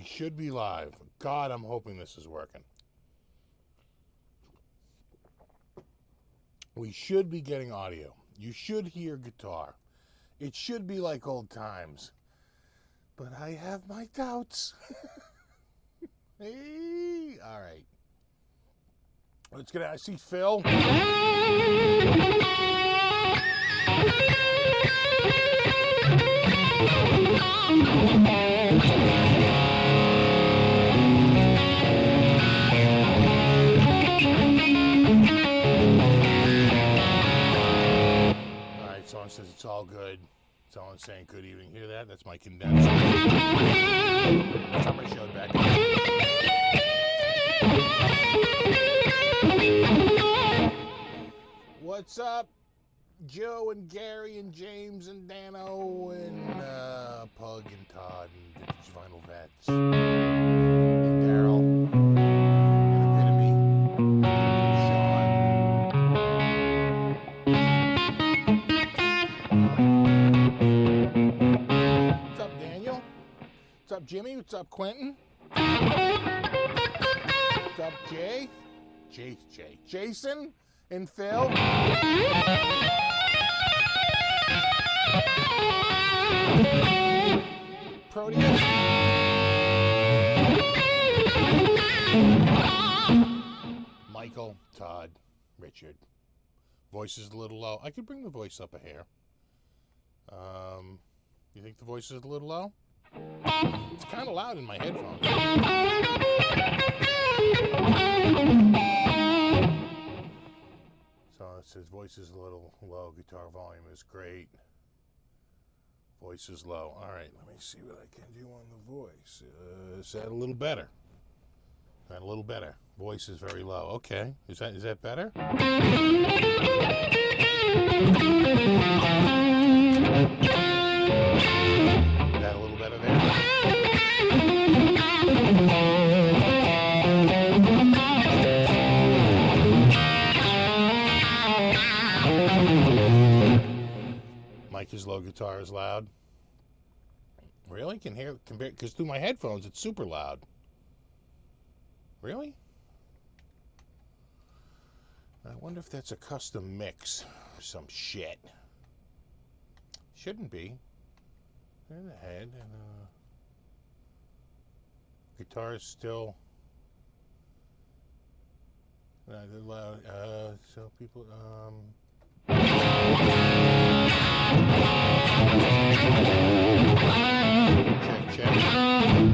should be live. God, I'm hoping this is working. We should be getting audio. You should hear guitar. It should be like old times. But I have my doubts. Hey, all right. Let's get out. I see Phil. Alright, someone says it's all good. Someone's saying good evening. Hear that? That's my condenser. Summer showed back. What's up? Joe and Gary and James and Dano and Pug and Todd and Vintage Vinyl Vets and Daryl and Epitome and Sean. What's up, Daniel? What's up, Jimmy? What's up, Quentin? What's up, Jay? Jason and Phil? Proteus. Michael, Todd, Richard. Voice is a little low. I could bring the voice up a hair. You think the voice is a little low? It's kind of loud in my headphones. So it says voice is a little low. Guitar volume is great. Voice is low. All right, let me see what I can do on the voice. Is that a little better? That a little better. Voice is very low. Okay, is that better? That a little better there? Mic is low, guitar is loud. Really? Can hear compare because through my headphones it's super loud. Really? I wonder if that's a custom mix or some shit. Shouldn't be. In the head and guitar is still loud. So people check.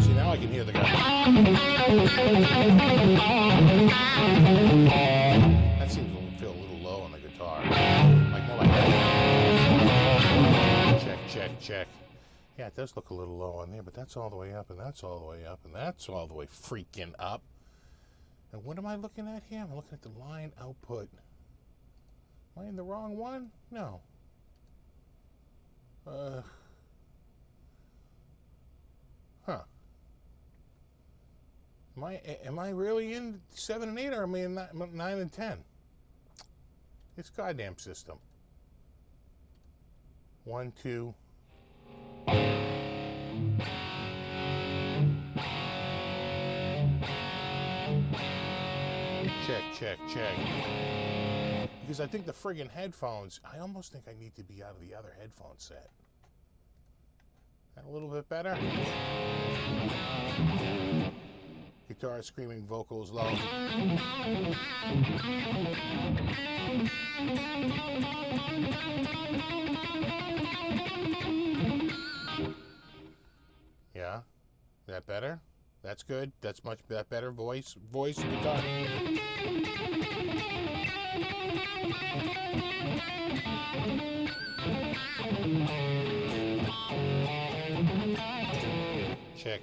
See, now I can hear the guy. That seems to feel a little low on the guitar. Like more like that. Check. Yeah, it does look a little low on there, but that's all the way up, and that's all the way up, and that's all the way freaking up. And what am I looking at here? I'm looking at the line output. Am I in the wrong one? No. Huh. Am I really in 7 and 8, or am I in 9 and 10? It's goddamn system. 1, 2. Check. Because I think the friggin' headphones, I almost think I need to be out of the other headphone set. That a little bit better? Guitar screaming, vocals low. Yeah, that better? That's good. That's much better. Voice, guitar.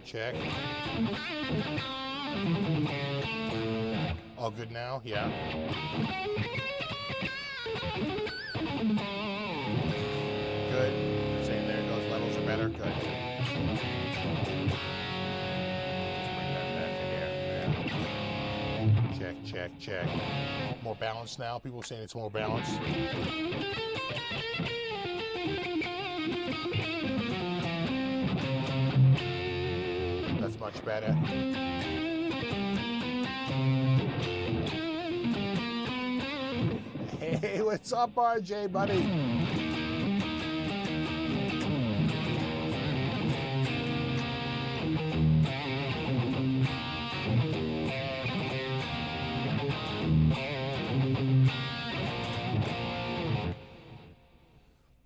Check. All good now? Yeah. Good. Same there. Those levels are better. Good. Check. More balanced now. People are saying it's more balanced. much better. Hey, what's up, RJ, buddy?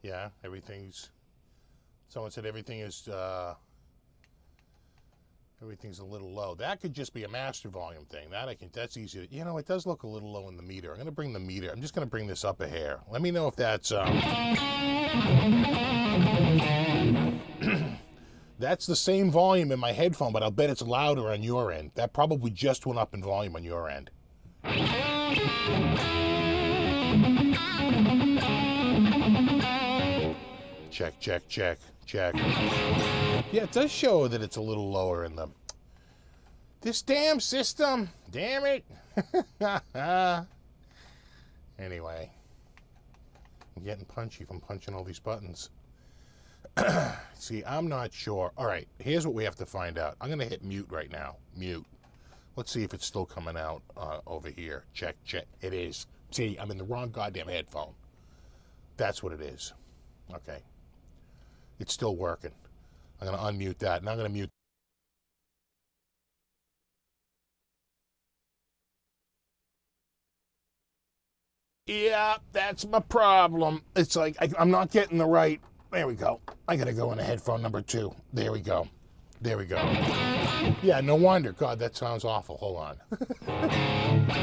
Yeah, someone said everything's a little low. That could just be a master volume thing. That's easy. You know, it does look a little low in the meter. I'm just going to bring this up a hair. Let me know if that's, that's the same volume in my headphone, but I'll bet it's louder on your end. That probably just went up in volume on your end. Check, check, check, check. Yeah, it does show that it's a little lower in this damn system. Damn it. Anyway, I'm getting punchy from punching all these buttons. See, I'm not sure. All right, here's what we have to find out. I'm going to hit mute right now. Mute. Let's see if it's still coming out over here. Check, check. It is. See, I'm in the wrong goddamn headphone. That's what it is. Okay. It's still working. I'm going to unmute that, and I'm going to mute. Yeah, that's my problem. It's like I'm not getting the right. There we go. I got to go into headphone number 2. There we go. There we go. Yeah, no wonder. God, that sounds awful. Hold on. I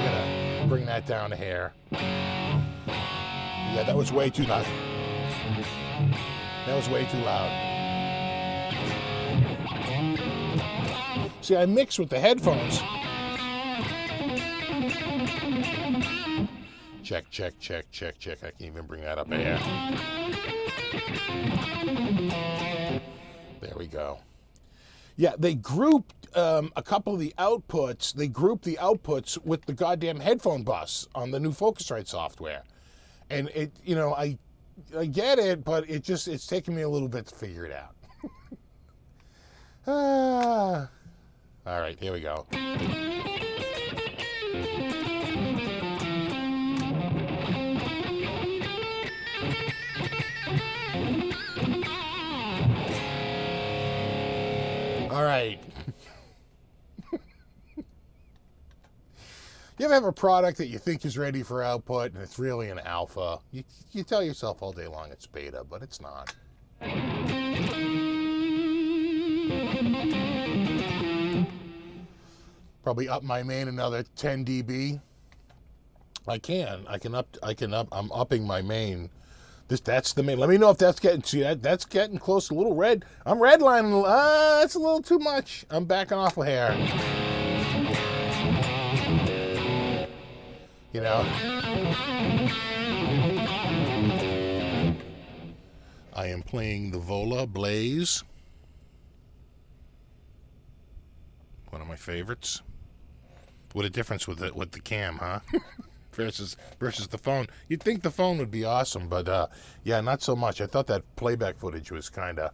got to bring that down a hair. Yeah, that was way too loud. That was way too loud. See, I mix with the headphones. Check, check, check, check, check. I can't even bring that up a hair. There we go. Yeah, they grouped a couple of the outputs. They grouped the outputs with the goddamn headphone bus on the new Focusrite software. And it, you know, I get it, but it's taking me a little bit to figure it out. All right, here we go. All right. You ever have a product that you think is ready for output and it's really an alpha? You tell yourself all day long it's beta, but it's not. Probably up my main another 10 dB. I'm upping my main. That's the main. Let me know if that's that's getting close, a little red. I'm redlining. That's a little too much. I'm backing off a hair. You know, I am playing the Vola Blaze, one of my favorites. What a difference with the cam, huh? versus the phone. You'd think the phone would be awesome, but yeah, not so much. I thought that playback footage was kind of.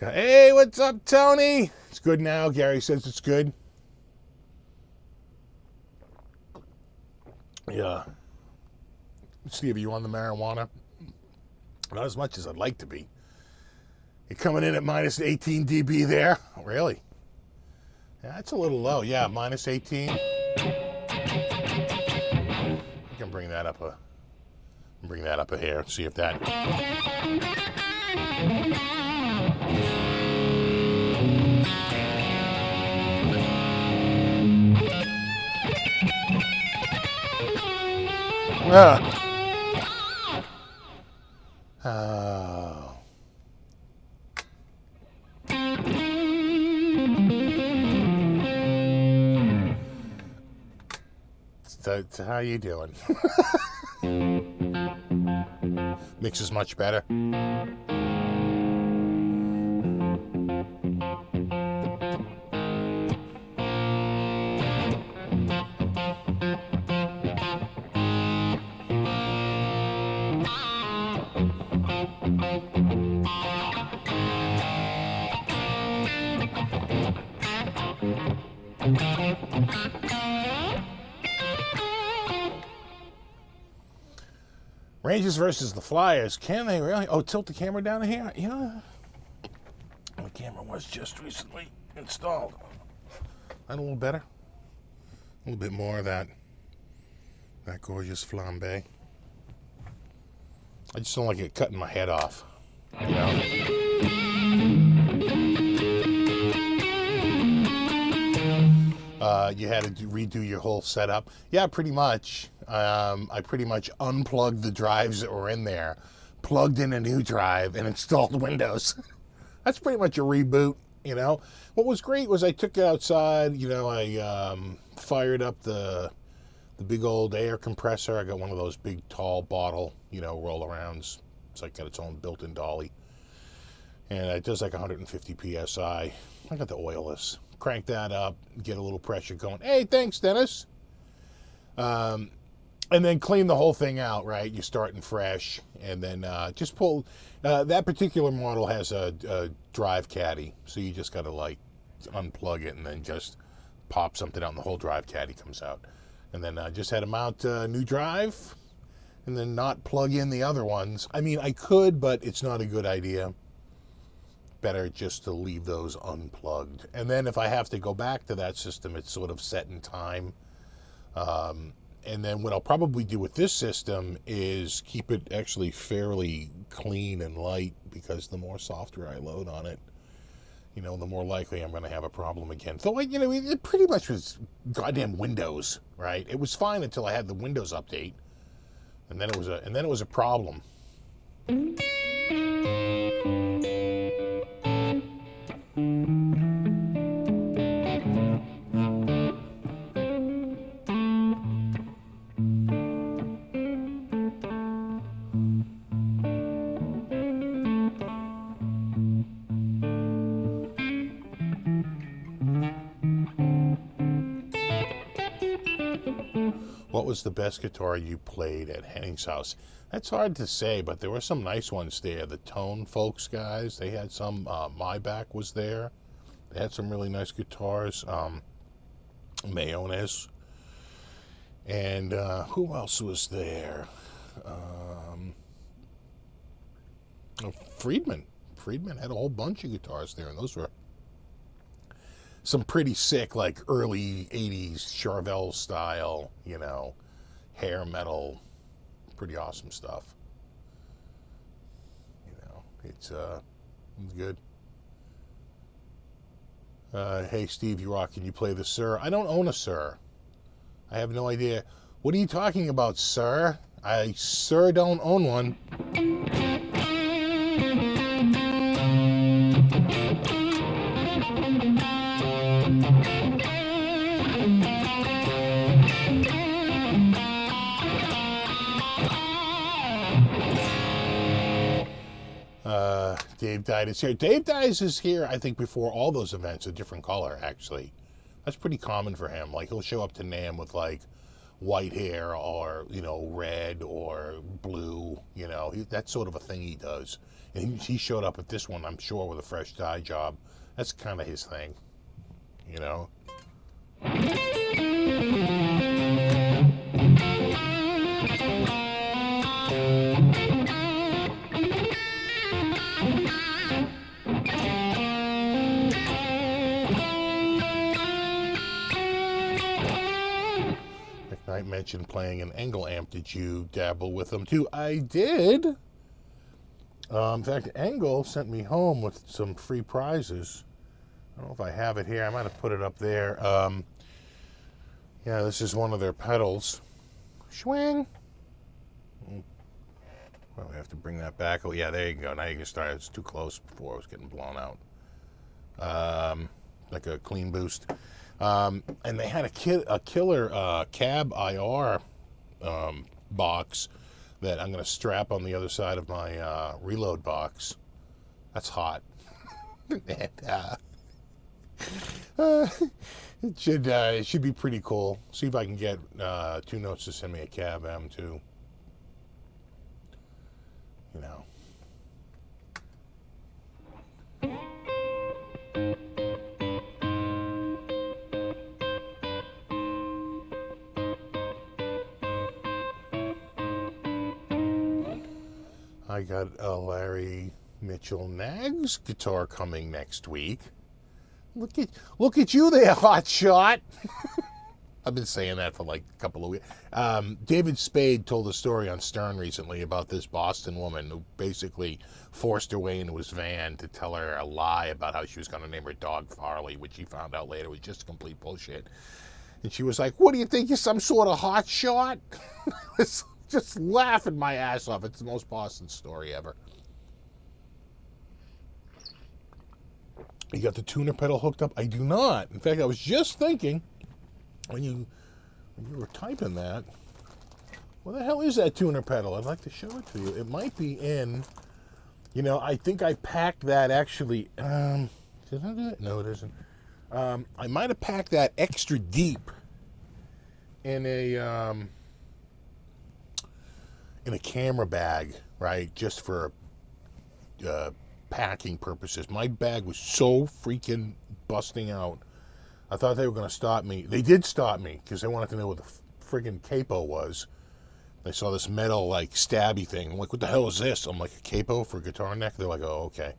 Hey, what's up, Tony? It's good now. Gary says it's good. Yeah. Steve, are you on the marijuana? Not as much as I'd like to be. You're coming in at minus 18 dB there? Really? Yeah, that's a little low. Yeah, minus 18. I can bring that up a hair. See if that. Oh. So how you doing? Mix is much better. Rangers versus the Flyers. Can they really? Oh, tilt the camera down here? Yeah. The camera was just recently installed. That a little better? A little bit more of that gorgeous flambe. I just don't like it cutting my head off, you know? You had to redo your whole setup. Yeah, pretty much. I pretty much unplugged the drives that were in there, plugged in a new drive, and installed Windows. That's pretty much a reboot, you know? What was great was I took it outside, you know, I fired up the big old air compressor. I got one of those big, tall bottle, you know, roll-arounds. It's like got its own built-in dolly. And it does like 150 PSI. I got the oilless. Crank that up, get a little pressure going. Hey, thanks, Dennis. And then clean the whole thing out, right? You're starting fresh. And then just pull. That particular model has a drive caddy. So you just got to, like, unplug it and then just pop something out and the whole drive caddy comes out. And then just had to mount a new drive and then not plug in the other ones. I mean, I could, but it's not a good idea. Better just to leave those unplugged. And then if I have to go back to that system, it's sort of set in time. And then what I'll probably do with this system is keep it actually fairly clean and light, because the more software I load on it, you know, the more likely I'm going to have a problem again. So, you know, it pretty much was goddamn Windows, right? It was fine until I had the Windows update, and then it was a problem. What was the best guitar you played at Henning's house? That's hard to say, but there were some nice ones there. The Tone Folks guys, they had some. My Back was there. They had some really nice guitars. Mayonnaise. And who else was there? Friedman. Friedman had a whole bunch of guitars there, and those were some pretty sick, like early 80s Charvel style, you know, hair metal, pretty awesome stuff. You know, it's good. Hey, Steve, you rock. Can you play the Sir? I don't own a Sir. I have no idea. What are you talking about, sir? I, sir, don't own one. Dave Dice is here. Dave Dice is here, I think, before all those events, a different color, actually. That's pretty common for him. Like, he'll show up to NAMM with, like, white hair or, you know, red or blue, you know. That's sort of a thing he does. And he showed up at this one, I'm sure, with a fresh dye job. That's kind of his thing, you know. I mentioned playing an Engel amp. Did you dabble with them too? I did. In fact, Engel sent me home with some free prizes. I don't know if I have it here. I might have put it up there. Yeah, this is one of their pedals. Swing. Well, we have to bring that back. Oh, yeah, there you go. Now you can start. It's too close before. It was getting blown out. Like a clean boost. And they had a killer cab IR box that I'm going to strap on the other side of my reload box. That's hot. And, it should be pretty cool. See if I can get Two Notes to send me a cab M too. You know. I got a Larry Mitchell Nags guitar coming next week. Look at you there, hot shot. I've been saying that for like a couple of weeks. David Spade told a story on Stern recently about this Boston woman who basically forced her way into his van to tell her a lie about how she was going to name her dog Farley, which she found out later was just complete bullshit. And she was like, "What do you think? You're some sort of hot shot?" Just laughing my ass off. It's the most Boston story ever. You got the tuner pedal hooked up? I do not. In fact, I was just thinking when you were typing that, what the hell is that tuner pedal? I'd like to show it to you. It might be in, I think I packed that actually. Did I do it? No, it isn't. I might have packed that extra deep in a camera bag, right? Just for packing purposes. My bag was so freaking busting out. I thought they were going to stop me. They did stop me because they wanted to know what the friggin' capo was. They saw this metal, like, stabby thing. I'm like, what the hell is this? I'm like, a capo for guitar neck? They're like, oh, okay.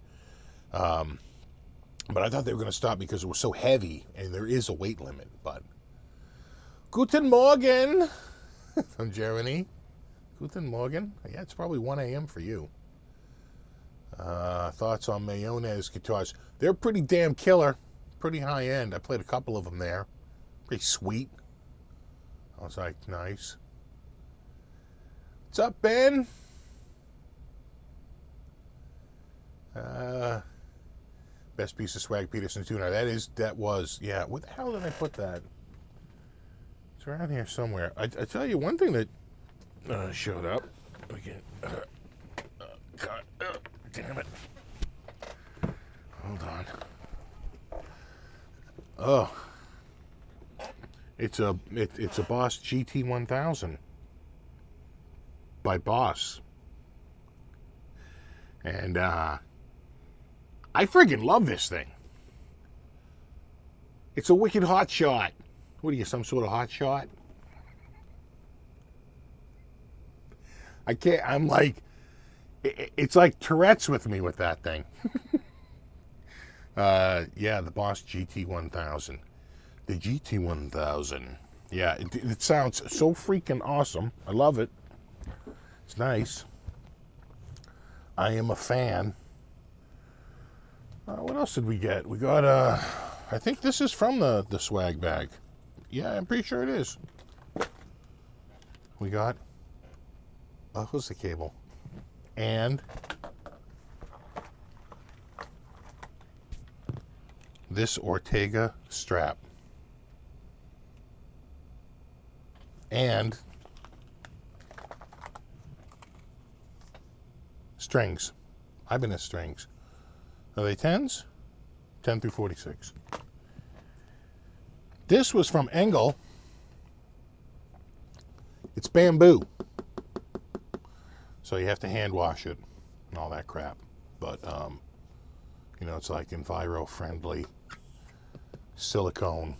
But I thought they were going to stop me because it was so heavy, and there is a weight limit. But Guten Morgen from Germany. Guten Morgen. Yeah, it's probably 1 a.m. for you. Thoughts on Mayonnaise guitars? They're pretty damn killer. Pretty high end. I played a couple of them there. Pretty sweet. I was like, nice. What's up, Ben? Best piece of swag Peterson tuner. That was, yeah. Where the hell did I put that? It's around here somewhere. I tell you one thing that showed up. God, damn it. Hold on. Oh, it's a Boss GT1000 by Boss, and I friggin' love this thing. It's a wicked hot shot. What are you, some sort of hot shot? I can't. I'm like, it's like Tourette's with me with that thing. Yeah, the Boss GT1000. The GT1000. Yeah, it sounds so freaking awesome. I love it. It's nice. I am a fan. What else did we get? We got, I think this is from the swag bag. Yeah, I'm pretty sure it is. We got a acoustic cable. And this Ortega strap. And strings. Ibanez strings. Are they 10s? 10 through 46. This was from Engel. It's bamboo. So you have to hand wash it and all that crap. But, it's like enviro-friendly silicone.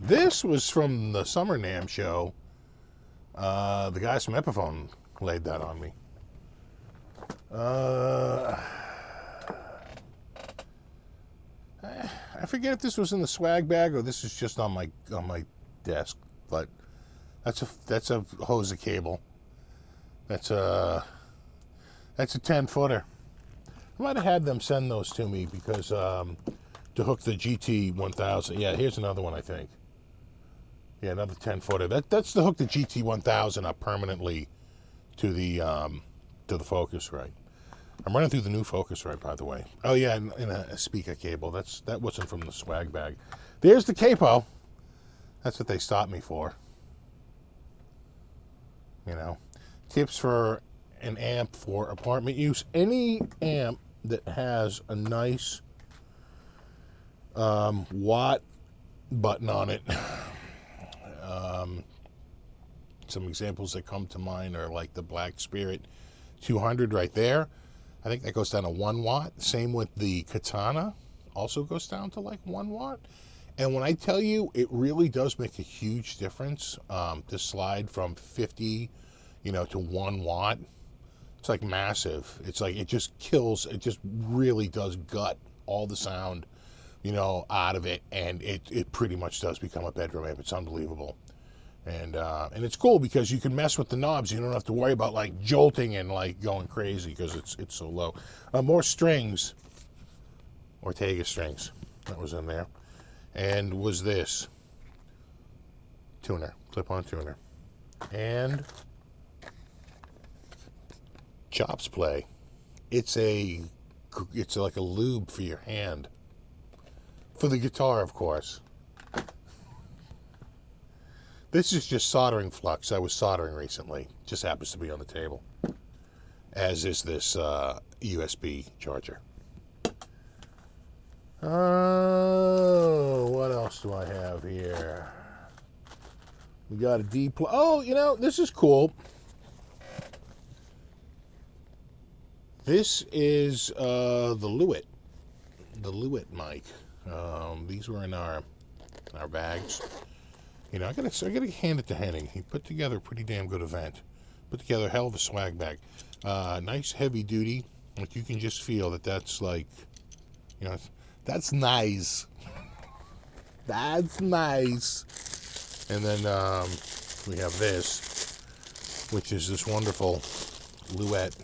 This was from the Summer NAMM show. The guys from Epiphone laid that on me. I forget if this was in the swag bag or this is just on my desk, but that's a hose cable. That's a 10-footer. I might have had them send those to me because to hook the GT1000. Yeah, here's another one, I think. Yeah, another 10-footer. That's to hook the GT1000 up permanently to the Focusrite. I'm running through the new Focusrite, by the way. Oh yeah, in a speaker cable. That wasn't from the swag bag. There's the capo. That's what they stopped me for. Tips for an amp for apartment use. Any amp that has a nice watt button on it. Some examples that come to mind are like the Black Spirit 200 right there. I think that goes down to 1 watt. Same with the Katana. Also goes down to like 1 watt. And when I tell you, it really does make a huge difference to slide from 50 you know, to 1 watt. It's like massive. It's like, it just kills, it just really does gut all the sound, you know, out of it, and it pretty much does become a bedroom amp. It's unbelievable. And it's cool because you can mess with the knobs. You don't have to worry about like jolting and like going crazy because it's so low. More strings, Ortega strings, that was in there. And was this tuner, clip-on tuner, and Chops Play. It's like a lube for your hand, for the guitar, of course. This is just soldering flux. I was soldering recently. Just happens to be on the table, as is this USB charger. Oh, what else do I have here? We got a D+. Oh, you know, this is cool. This is the Lewitt mic. These were in our bags. You know, I gotta hand it to Henning. He put together a pretty damn good event. Put together a hell of a swag bag. Nice heavy duty. Like, you can just feel that that's like, you know, that's nice. That's nice. And then we have this, which is this wonderful Lewitt.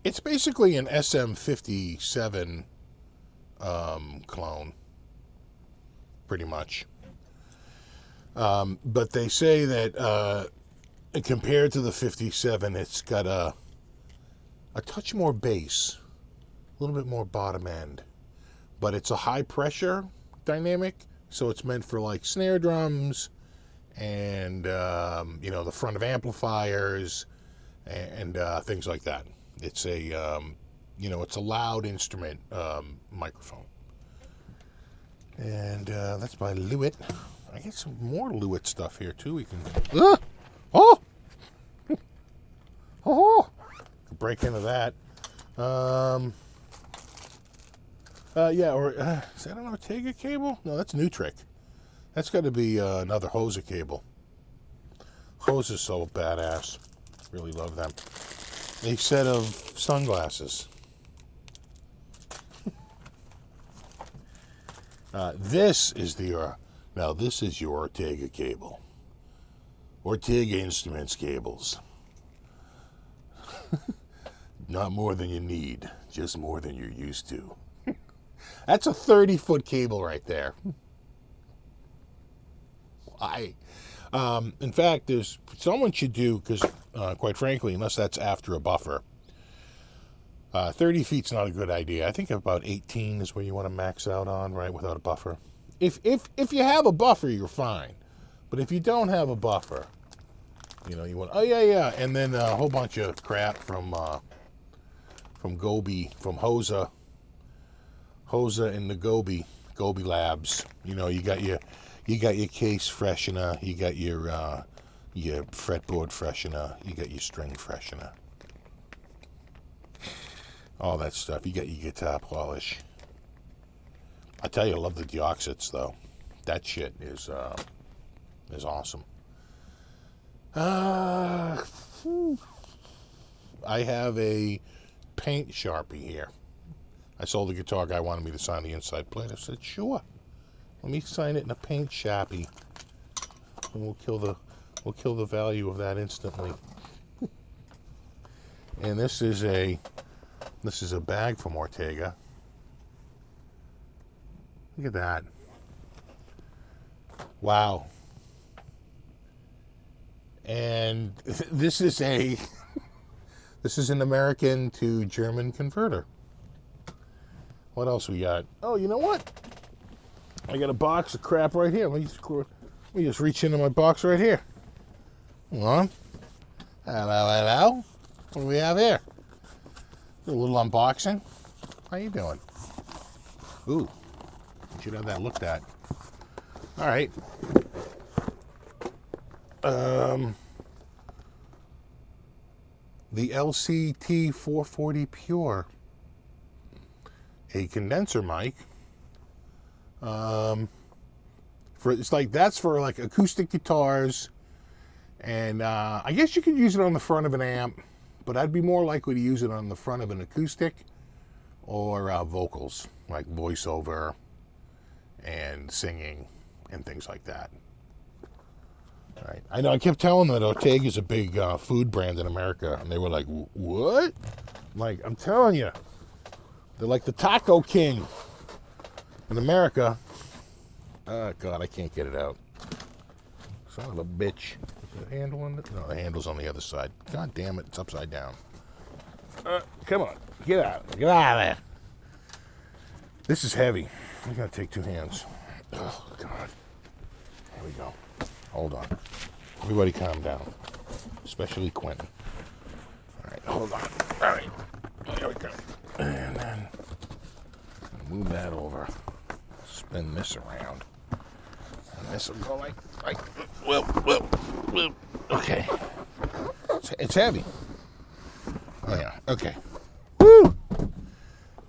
It's basically an SM57 clone, pretty much. But they say that compared to the 57, it's got a touch more bass, a little bit more bottom end. But it's a high pressure dynamic, so it's meant for like snare drums and you know, the front of amplifiers and things like that. It's a you know, it's a loud instrument microphone, and that's by Lewitt. I get some more Lewitt stuff here too. We can break into that. Yeah, or is that an Ortega cable? No, that's Nutric. That's got to be another Hosa cable. Hosa's so badass. Really love them. A set of sunglasses. This is the now this is your Ortega cable. Ortega Instruments cables. Not more than you need, just more than you're used to. That's a 30-foot cable right there. Why? In fact, someone should do, because quite frankly, unless that's after a buffer, 30 feet's not a good idea. I think about 18 is where you want to max out on, right, without a buffer. If you have a buffer, you're fine. But if you don't have a buffer, you know, you want, oh yeah, and then a whole bunch of crap from Gobi, from Hosa and the Gobi Labs. You know, you got your case freshener, you got your fretboard freshener, you got your string freshener, all that stuff. You got your guitar polish. I tell you, I love the deoxits though. That shit is awesome. I have a paint Sharpie here. I sold the guitar guy, wanted me to sign the inside plate. I said, sure. Let me sign it in a paint Sharpie, and we'll kill the value of that instantly. And this is a bag from Ortega. Look at that. Wow. And this is an American to German converter. What else we got? Oh, you know what? I got a box of crap right here. Let me just reach into my box right here. Hold on. Hello. What do we have here? A little unboxing. How you doing? Ooh, you should have that looked at. All right. The LCT 440 Pure. A condenser mic for It's like, that's for like acoustic guitars, and I guess you could use it on the front of an amp, but I'd be more likely to use it on the front of an acoustic or vocals, like voiceover and singing and things like that. All right. I know I kept telling them that Ortega's a big food brand in America, and they were like, what? Like, I'm telling you, they're like the Taco King in America. Oh, God, I can't get it out. Son of a bitch. Is the handle on it? No, the handle's on the other side. God damn it, it's upside down. Come on, get out. Get out of there. This is heavy. I gotta take 2 hands. Oh, God. Here we go. Hold on. Everybody calm down. Especially Quentin. All right, hold on. All right. Here we go. And then move that over. Spin this around. And this will go like, well. Okay. It's heavy. Oh, yeah. Okay. Woo!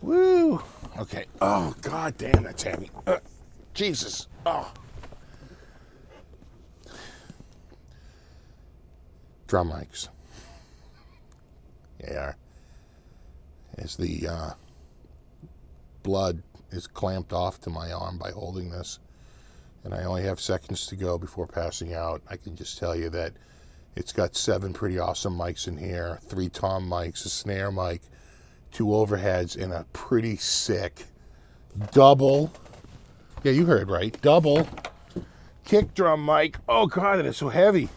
Woo! Okay. Oh, God damn, that's heavy. Jesus. Oh. Drum mics. They are. As the blood is clamped off to my arm by holding this, and I only have seconds to go before passing out, I can just tell you that it's got 7 pretty awesome mics in here, 3 tom mics, a snare mic, 2 overheads, and a pretty sick double, yeah, you heard right, double kick drum mic. Oh, God, that is so heavy.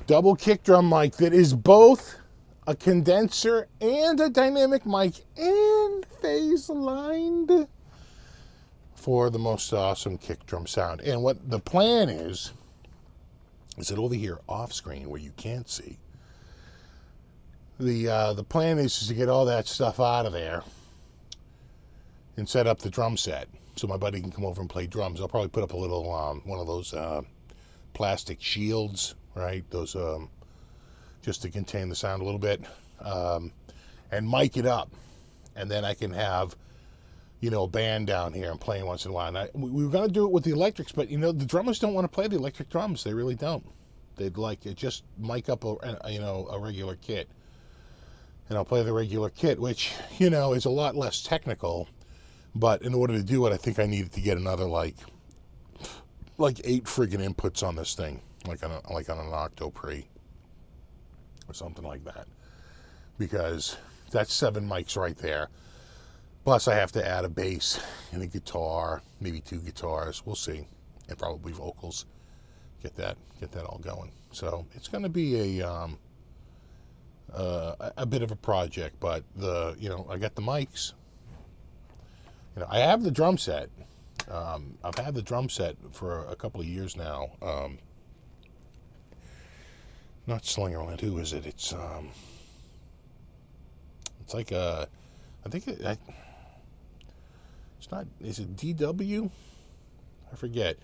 Double kick drum mic that is both a condenser and a dynamic mic and phase aligned for the most awesome kick drum sound. And what the plan is that over here off screen where you can't see, the plan is to get all that stuff out of there and set up the drum set so my buddy can come over and play drums. I'll probably put up a little one of those plastic shields, right? Those just to contain the sound a little bit, and mic it up, and then I can have, you know, a band down here and playing once in a while. And we were going to do it with the electrics, but, you know, the drummers don't want to play the electric drums. They really don't. They'd like to just mic up a regular kit. And I'll play the regular kit, which, you know, is a lot less technical. But in order to do it, I think I needed to get another, like 8 friggin' inputs on this thing, like on an Octo Pre or something like that. Because that's 7 mics right there. Plus, I have to add a bass and a guitar, maybe 2 guitars. We'll see, and probably vocals. Get that all going. So it's going to be a bit of a project, but I got the mics. You know, I have the drum set. I've had the drum set for a couple of years now. Not Slingerland. Who is it? It's like a. I think it's not. Is it DW? I forget.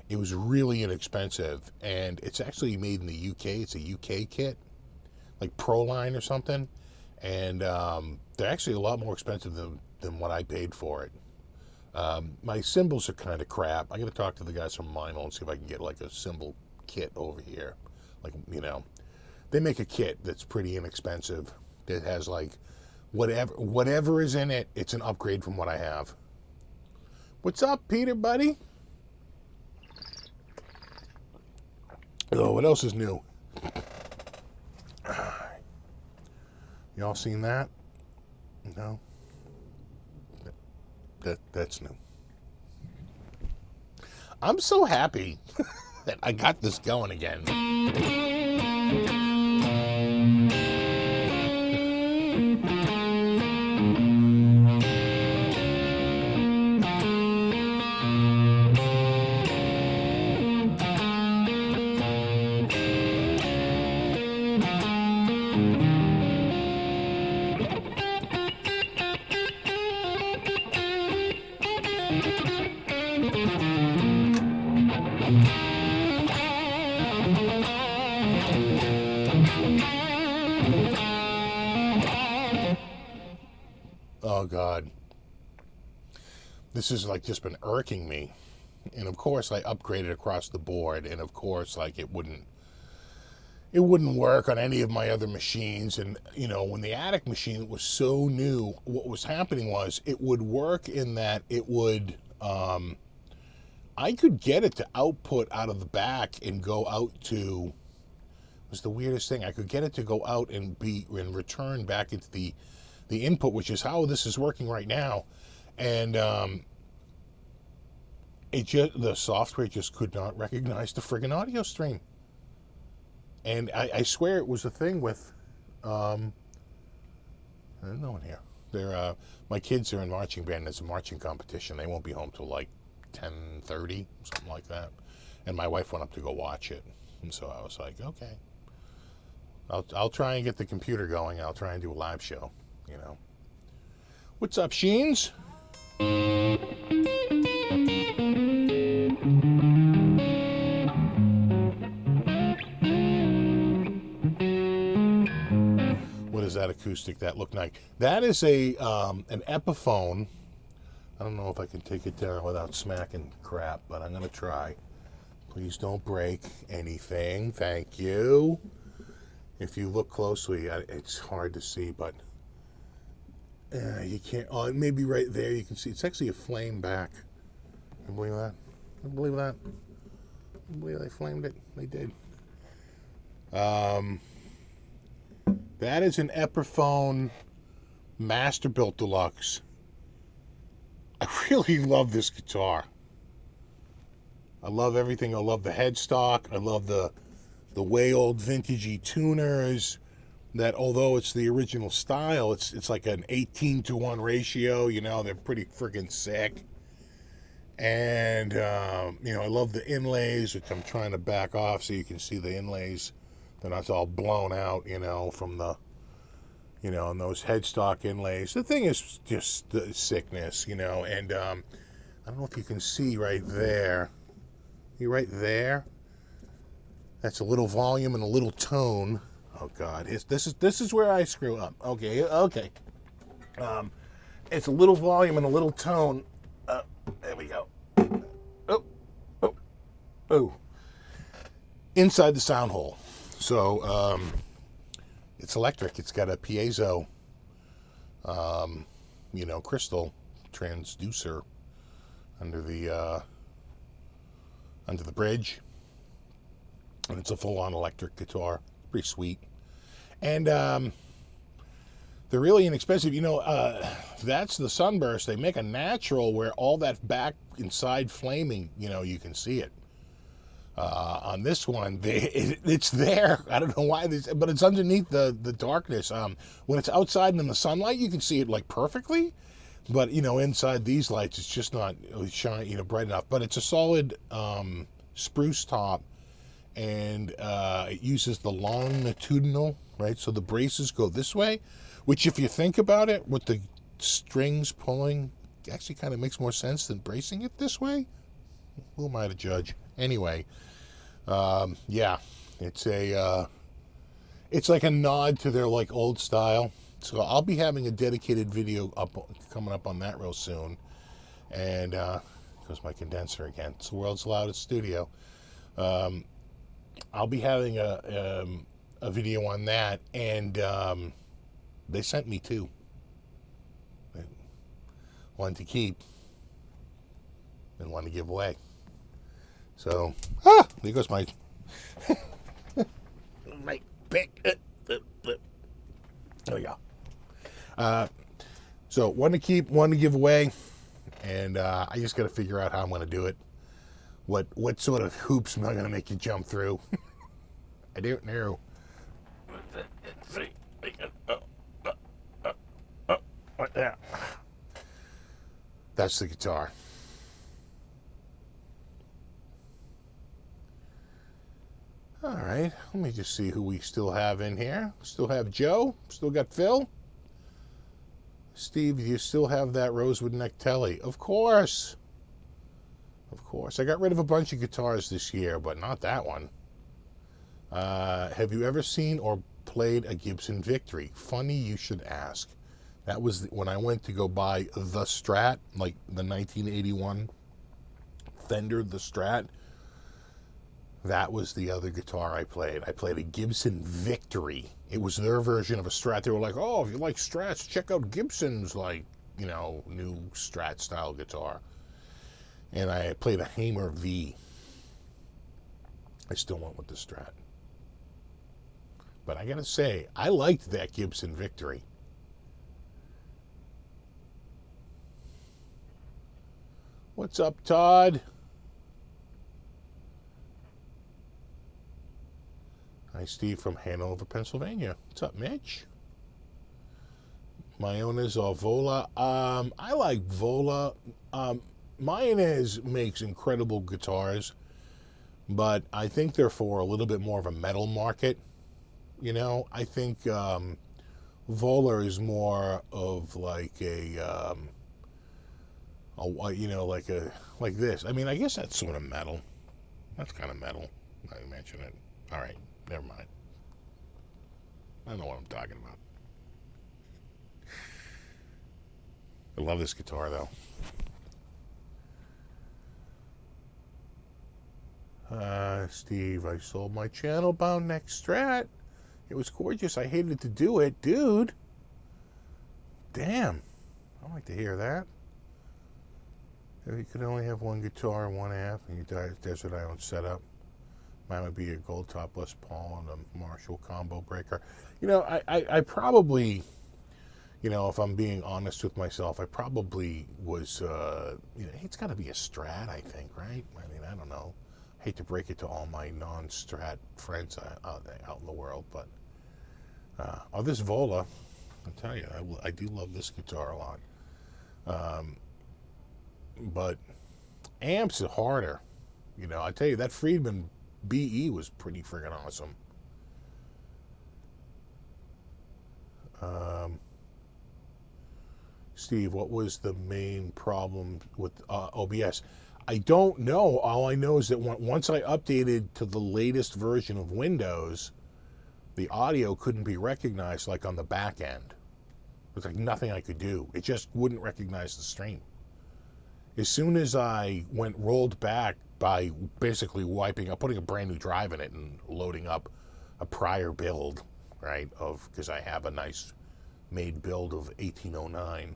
It was really inexpensive, and it's actually made in the UK. It's a UK kit, like Proline or something, and they're actually a lot more expensive than what I paid for it. My cymbals are kind of crap. I got to talk to the guys from Meinl and see if I can get like a cymbal kit over here. Like, you know, they make a kit that's pretty inexpensive. That has like whatever is in it. It's an upgrade from what I have. What's up, Peter, buddy? Oh, what else is new? Y'all seen that? No? That's new. I'm so happy that I got this going again. Oh, God. This has like just been irking me. And of course, I upgraded across the board, and of course, like it wouldn't work on any of my other machines. And you know, when the attic machine was so new, what was happening was it would work in that it would I could get it to output out of the back and go out to, was the weirdest thing, I could get it to go out and return back into the input, which is how this is working right now. And the software just could not recognize the friggin' audio stream. And I swear it was a thing with, there's no one here. My kids are in marching band. There's a marching competition. They won't be home till like 10:30, something like that. And my wife went up to go watch it. And so I was like, okay, I'll try and get the computer going. I'll try and do a live show, you know. What's up, Sheens? What is that acoustic? That look nice. That is an Epiphone. I don't know if I can take it down without smacking crap, but I'm going to try. Please don't break anything. Thank you. If you look closely, it's hard to see, but you can't. Oh, maybe right there you can see. It's actually a flame back. Can you believe that? Can you believe that? Can you believe they flamed it? They did. That is an Epiphone Masterbuilt Deluxe. I really love this guitar. I love everything. I love the headstock. I love the way old vintagey tuners. That although it's the original style, it's like an 18-to-1 ratio. You know, they're pretty freaking sick. And you know, I love the inlays, which I'm trying to back off so you can see the inlays. They're not all blown out, you know, from the, you know, and those headstock inlays. The thing is just the sickness, you know, and I don't know if you can see right there. You right there? That's a little volume and a little tone. Oh God, this is where I screw up. Okay. It's a little volume and a little tone. There we go. Oh. Inside the sound hole. So it's electric. It's got a piezo, you know, crystal transducer under the bridge, and it's a full-on electric guitar. Pretty sweet, and they're really inexpensive. You know, that's the Sunburst. They make a natural where all that back inside flaming, you know, you can see it. On this one, it's there. I don't know why, but it's underneath the darkness. When it's outside and in the sunlight, you can see it like perfectly. But you know, inside these lights, it's just not shine, you know, bright enough. But it's a solid spruce top, and it uses the longitudinal, right? So the braces go this way, which, if you think about it, with the strings pulling, actually kind of makes more sense than bracing it this way. Who am I to judge? Anyway, yeah, it's like a nod to their like old style. So I'll be having a dedicated video coming up on that real soon. And goes my condenser again. It's the world's loudest studio. I'll be having a video on that, and they sent me two. One to keep and one to give away. So, there goes my my pick. There we go. So one to keep, one to give away, and I just got to figure out how I'm going to do it. What sort of hoops am I going to make you jump through? I don't know. Let's see. What there? That's the guitar. All right, let me just see who we still have in here. Still have Joe. Still got Phil. Steve, you still have that rosewood neck telly? Of course. Of course. I got rid of a bunch of guitars this year, but not that one. Have you ever seen or played a Gibson Victory? Funny you should ask. That was when I went to go buy the Strat, like the 1981 Fender the Strat. That was the other guitar I played. I played a Gibson Victory. It was their version of a Strat. They were like, oh, if you like Strats, check out Gibson's, like, you know, new Strat style guitar. And I played a Hamer V. I still went with the Strat. But I gotta say, I liked that Gibson Victory. What's up, Todd? Hi, Steve from Hanover, Pennsylvania. What's up, Mitch? Mayonnaise or Vola? I like Vola. Mayonnaise makes incredible guitars, but I think they're for a little bit more of a metal market. You know, I think Vola is more of like a you know, like this. I mean, I guess that's sort of metal. That's kind of metal. I mention it. All right, never mind. I don't know what I'm talking about. I love this guitar, though. Steve, I sold my channel bound next Strat. It was gorgeous. I hated to do it. Dude. Damn. I like to hear that. If you could only have one guitar and one amp and you die Desert Island setup, mine would be a Gold Top Les Paul and a Marshall combo breaker. You know, I probably, you know, if I'm being honest with myself, I probably was, you know, it's got to be a Strat, I think, right? I mean, I don't know. I hate to break it to all my non-Strat friends out in the world, but this Vola, I'll tell you, I do love this guitar a lot. But amps are harder. You know, I tell you, that Friedman BE was pretty friggin' awesome. Steve, what was the main problem with OBS? I don't know. All I know is that once I updated to the latest version of Windows, the audio couldn't be recognized like on the back end. There's like nothing I could do. It just wouldn't recognize the stream. As soon as I rolled back by basically putting a brand new drive in it and loading up a prior build, right, because I have a nice made build of 1809.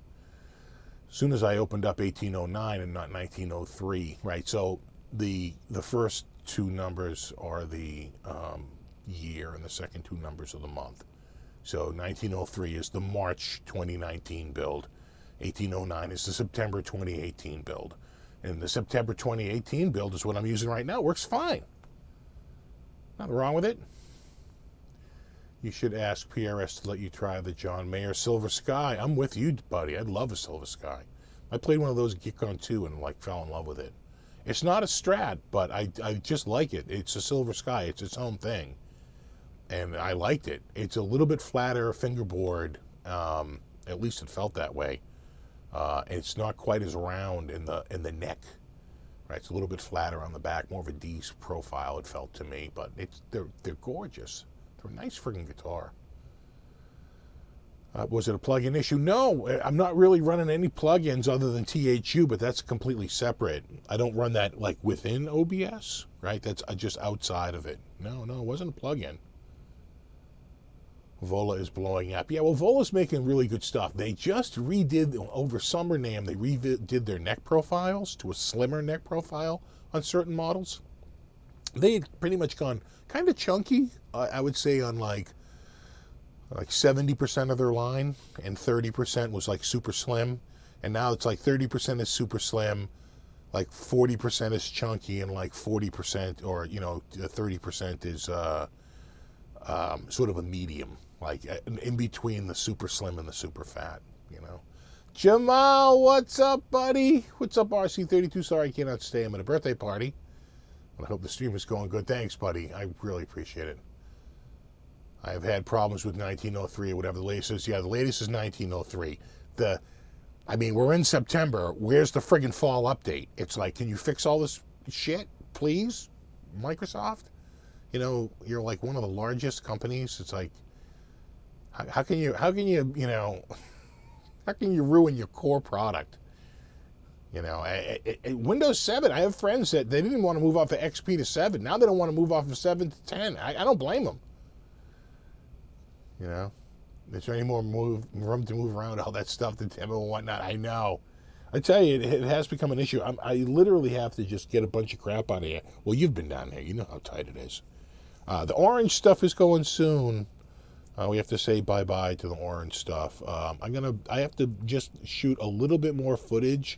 As soon as I opened up 1809 and not 1903, right, so the first two numbers are the year and the second two numbers of the month. So 1903 is the March 2019 build. 1809 is the September 2018 build. And the September 2018 build is what I'm using right now. It works fine. Nothing wrong with it. You should ask PRS to let you try the John Mayer Silver Sky. I'm with you, buddy. I'd love a Silver Sky. I played one of those at GeekCon 2 and like fell in love with it. It's not a Strat, but I just like it. It's a Silver Sky. It's its own thing. And I liked it. It's a little bit flatter fingerboard. At least it felt that way. And it's not quite as round in the neck, right? It's a little bit flatter on the back, more of a D profile. It felt to me, but they're gorgeous. They're a nice friggin' guitar. Was it a plug-in issue? No, I'm not really running any plugins other than THU, but that's completely separate. I don't run that like within OBS, right? That's just outside of it. No, it wasn't a plug-in. Vola is blowing up. Yeah, well, Vola's making really good stuff. They just redid, over Summer NAMM, they redid their neck profiles to a slimmer neck profile on certain models. They had pretty much gone kind of chunky, I would say, on like 70% of their line, and 30% was like super slim. And now it's like 30% is super slim, like 40% is chunky, and like 40% or, 30% is sort of a medium. Like in between the super slim and the super fat, Jamal, what's up, buddy? What's up, RC32? Sorry I cannot stay. I'm at a birthday party. I hope the stream is going good. Thanks, buddy. I really appreciate it. I have had problems with 1903 or whatever the latest is. Yeah, the latest is 1903. We're in September. Where's the friggin' fall update? It's like, can you fix all this shit, please, Microsoft? You're like one of the largest companies. It's like, how can you ruin your core product? You know, Windows 7, I have friends that they didn't want to move off of XP to 7. Now they don't want to move off of 7 to 10. I don't blame them. You know, is there any more room to move around all that stuff, the demo and whatnot? I know. I tell you, it has become an issue. I literally have to just get a bunch of crap out of here. Well, you've been down there. You know how tight it is. The orange stuff is going soon. We have to say bye-bye to the orange stuff. I have to just shoot a little bit more footage.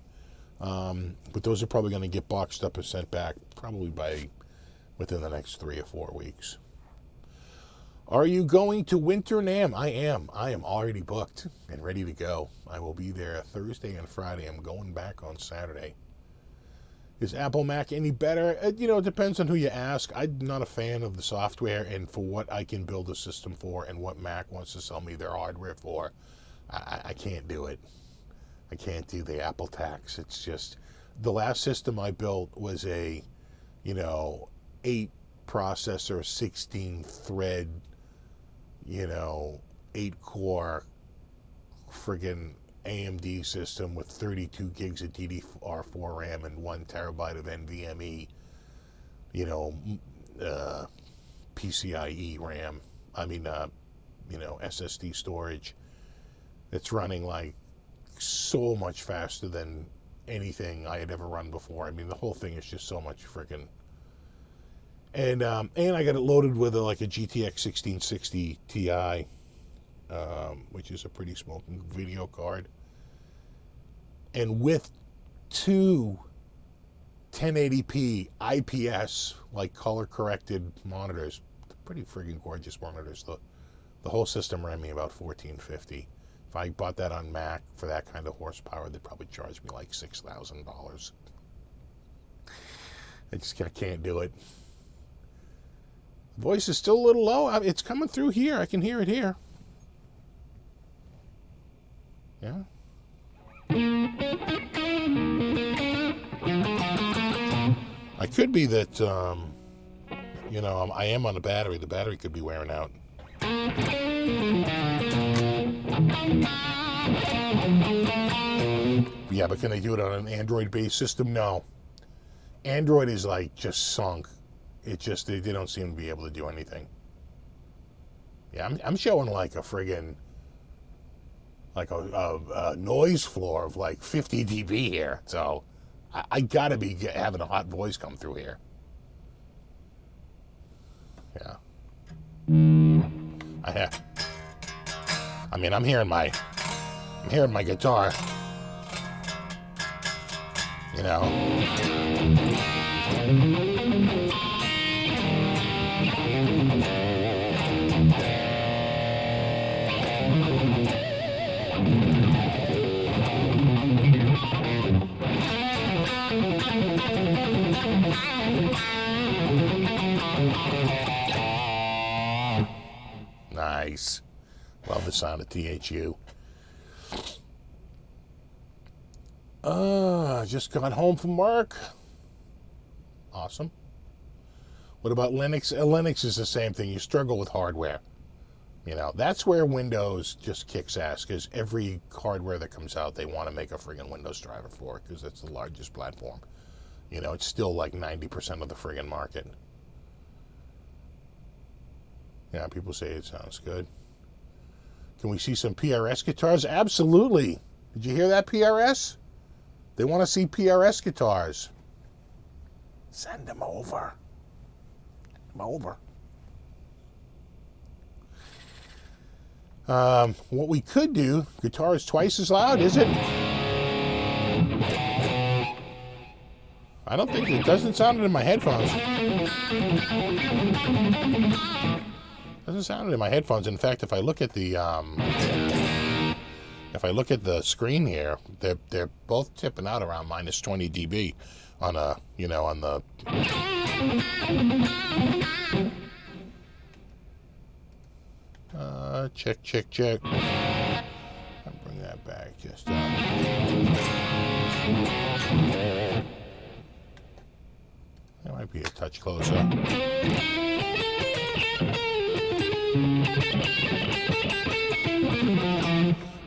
But those are probably going to get boxed up and sent back probably within the next 3 or 4 weeks. Are you going to Winter NAMM? I am. I am already booked and ready to go. I will be there Thursday and Friday. I'm going back on Saturday. Is Apple Mac any better? You know, it depends on who you ask. I'm not a fan of the software, and for what I can build a system for and what Mac wants to sell me their hardware for, I can't do it. I can't do the Apple tax. It's just, the last system I built was a, 8 processor, 16 thread, 8 core friggin' AMD system with 32 gigs of DDR4 RAM and 1 terabyte of NVMe, PCIe RAM. SSD storage. It's running like so much faster than anything I had ever run before. I mean, the whole thing is just so much freaking. And I got it loaded with a GTX 1660 Ti, which is a pretty smoking video card, and with 2 1080p IPS color corrected monitors. Pretty friggin' gorgeous monitors. The whole system ran me about $1,450. If I bought that on Mac for that kind of horsepower, they'd probably charge me like $6,000. I can't do it. Voice is still a little low. It's coming through here. I can hear it here. Yeah. I could be that, I am on the battery. The battery could be wearing out. Yeah, but can they do it on an Android-based system? No. Android is just sunk. It just, they don't seem to be able to do anything. Yeah, I'm showing a friggin', a noise floor of 50 dB here. So I gotta be having a hot voice come through here. Yeah. I'm hearing my guitar. Nice. Love the sound of THU. Just got home from work. Awesome. What about Linux? Linux is the same thing. You struggle with hardware. That's where Windows just kicks ass, because every hardware that comes out, they want to make a friggin' Windows driver for it, because it's the largest platform. It's still 90% of the friggin' market. Yeah, people say it sounds good. Can we see some PRS guitars? Absolutely. Did you hear that, PRS? They want to see PRS guitars. Send them over. Send them over. What we could do, guitar is twice as loud, is it? I don't think it doesn't sound it in my headphones. Doesn't sound it in my headphones. In fact, if I look at the screen here, they're both tipping out around minus 20 dB on a on the. Check. I'll bring that back just. That might be a touch closer.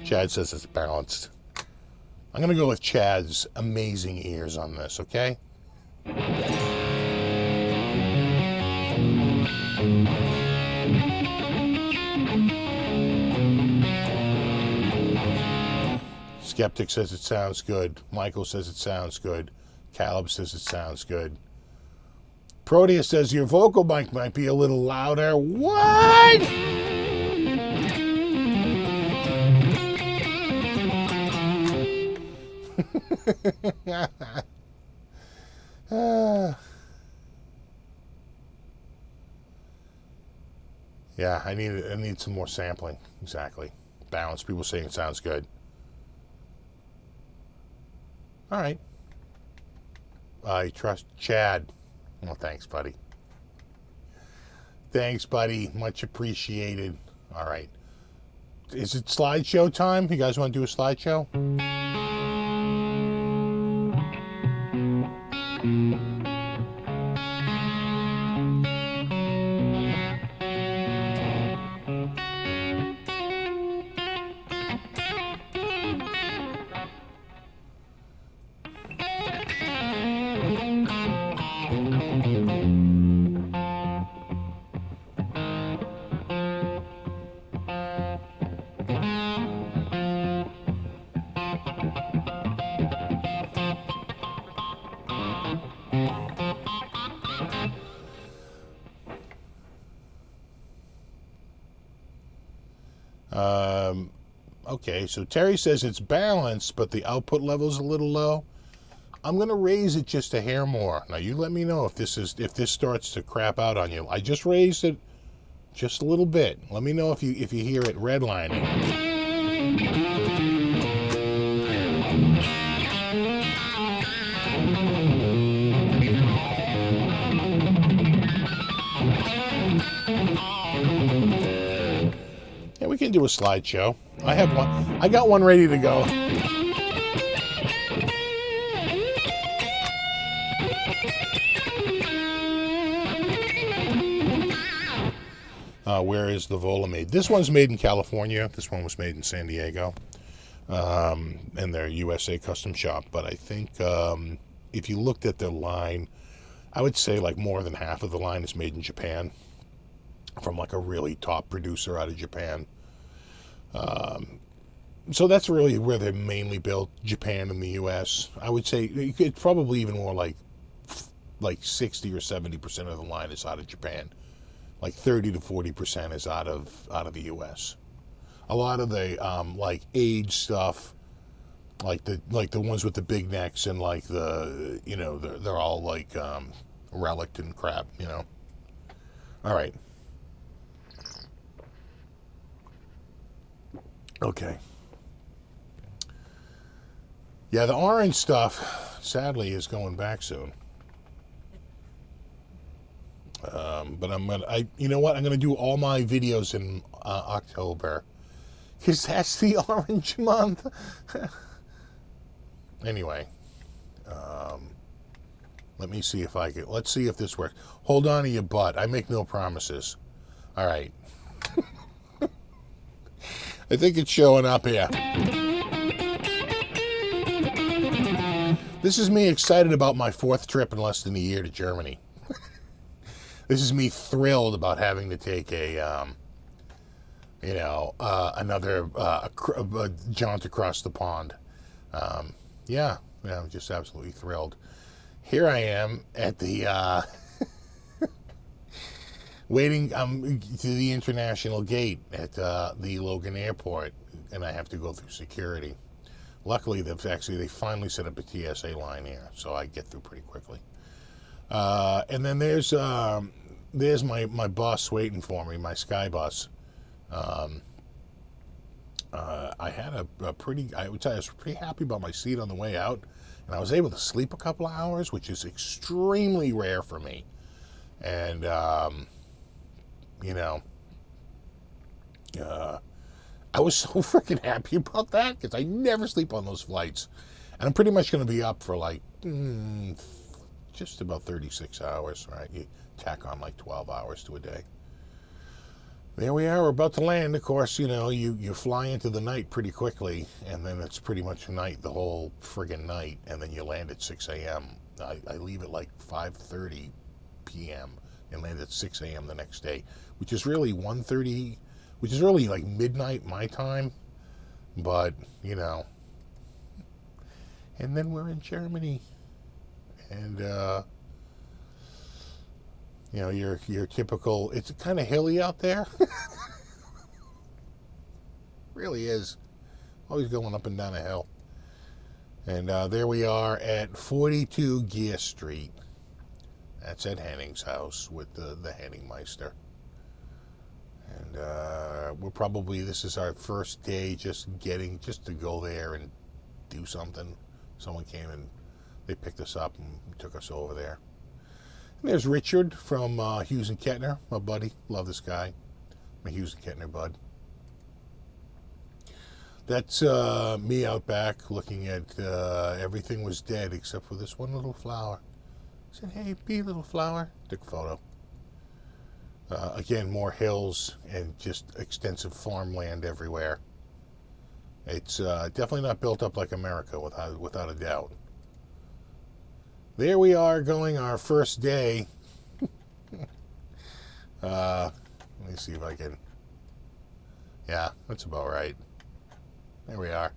Chad says it's balanced. I'm going to go with Chad's amazing ears on this, okay? Skeptic says it sounds good. Michael says it sounds good. Caleb says it sounds good. Proteus says your vocal mic might be a little louder. What? Yeah, I need some more sampling. Exactly. Balance. People saying it sounds good. All right. I trust Chad. Well, thanks, buddy. Thanks, buddy. Much appreciated. All right. Is it slideshow time? You guys want to do a slideshow? Okay, so Terry says it's balanced, but the output level is a little low. I'm gonna raise it just a hair more. Now you let me know if this starts to crap out on you. I just raised it just a little bit. Let me know if you hear it redlining. Yeah, we can do a slideshow. I have one. I got one ready to go. Where is the Vola made? This one's made in California. This one was made in San Diego, in their USA custom shop. But I think if you looked at their line, I would say like more than half of the line is made in Japan, from like a really top producer out of Japan. So that's really where they're mainly built, Japan and the U.S. I would say it's probably even more like 60 or 70% of the line is out of Japan. Like 30 to 40% is out of the U.S. A lot of the like age stuff, like the ones with the big necks and like the they're all like relic and crap, you know. All right. Okay. Yeah, the orange stuff, sadly, is going back soon. But you know what? I'm gonna do all my videos in October, because that's the orange month. Anyway, let me see if I can. Let's see if this works. Hold on to your butt. I make no promises. All right. I think it's showing up here. This is me excited about my 4th trip in less than a year to Germany. This is me thrilled about having to take another jaunt across the pond. Yeah, I'm just absolutely thrilled. Here I am at the waiting to the international gate at the Logan Airport, and I have to go through security. Luckily, they finally set up a TSA line here, so I get through pretty quickly. And then there's my bus waiting for me, my Sky bus. I had I would say I was pretty happy about my seat on the way out, and I was able to sleep a couple of hours, which is extremely rare for me. And I was so freaking happy about that, because I never sleep on those flights. And I'm pretty much going to be up for like just about 36 hours, right? You tack on like 12 hours to a day. There we are. We're about to land. Of course, you know, you fly into the night pretty quickly, and then it's pretty much night the whole friggin' night, and then you land at 6 a.m. I leave at like 5:30 p.m. and land at 6 a.m. the next day, which is really 1:30, which is really like midnight my time, but, you know. And then we're in Germany, and, you know, your typical, it's kind of hilly out there. Really is. Always going up and down a hill. And there we are at 42 Gear Street. That's at Henning's house with the Henningmeister. And we're probably, this is our first day just to go there and do something. Someone came and they picked us up and took us over there. And there's Richard from Hughes and Kettner, my buddy. Love this guy. My Hughes and Kettner bud. That's me out back looking at everything was dead except for this one little flower. I said, hey, bee little flower. Took a photo. Again, more hills and just extensive farmland everywhere. It's definitely not built up like America, without a doubt. There we are going our first day. Let me see if I can. Yeah, that's about right. There we are.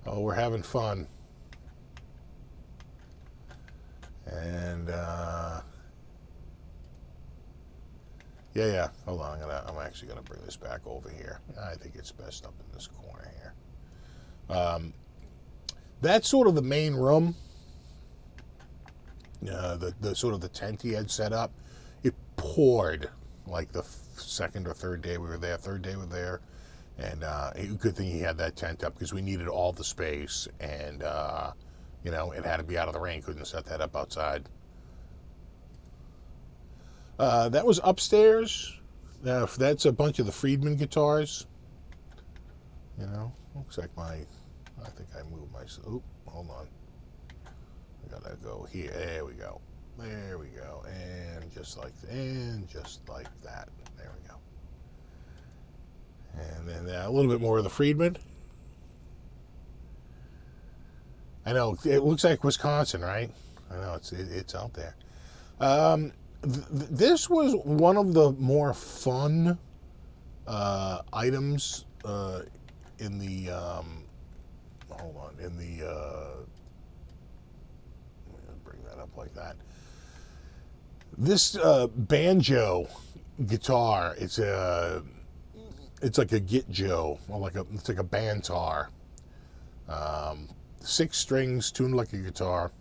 Oh, we're having fun. And yeah. Hold on, I'm actually gonna bring this back over here. I think it's best up in this corner here. That's sort of the main room. The sort of the tent he had set up. It poured like the second or third day we were there. Third day we were there, and good thing he had that tent up because we needed all the space, and you know, it had to be out of the rain. Couldn't set that up outside. That was upstairs. That's a bunch of the Friedman guitars. You know, looks like I think I moved myself. Oop, hold on. I gotta go here. There we go. There we go. And just like that. There we go. And then a little bit more of the Friedman. I know it looks like Wisconsin, right? I know it's out there. This was one of the more fun items in the hold on, in the let me bring that up like that. This banjo guitar, it's like a Gitjo, or it's like a bantar. 6 strings tuned like a guitar.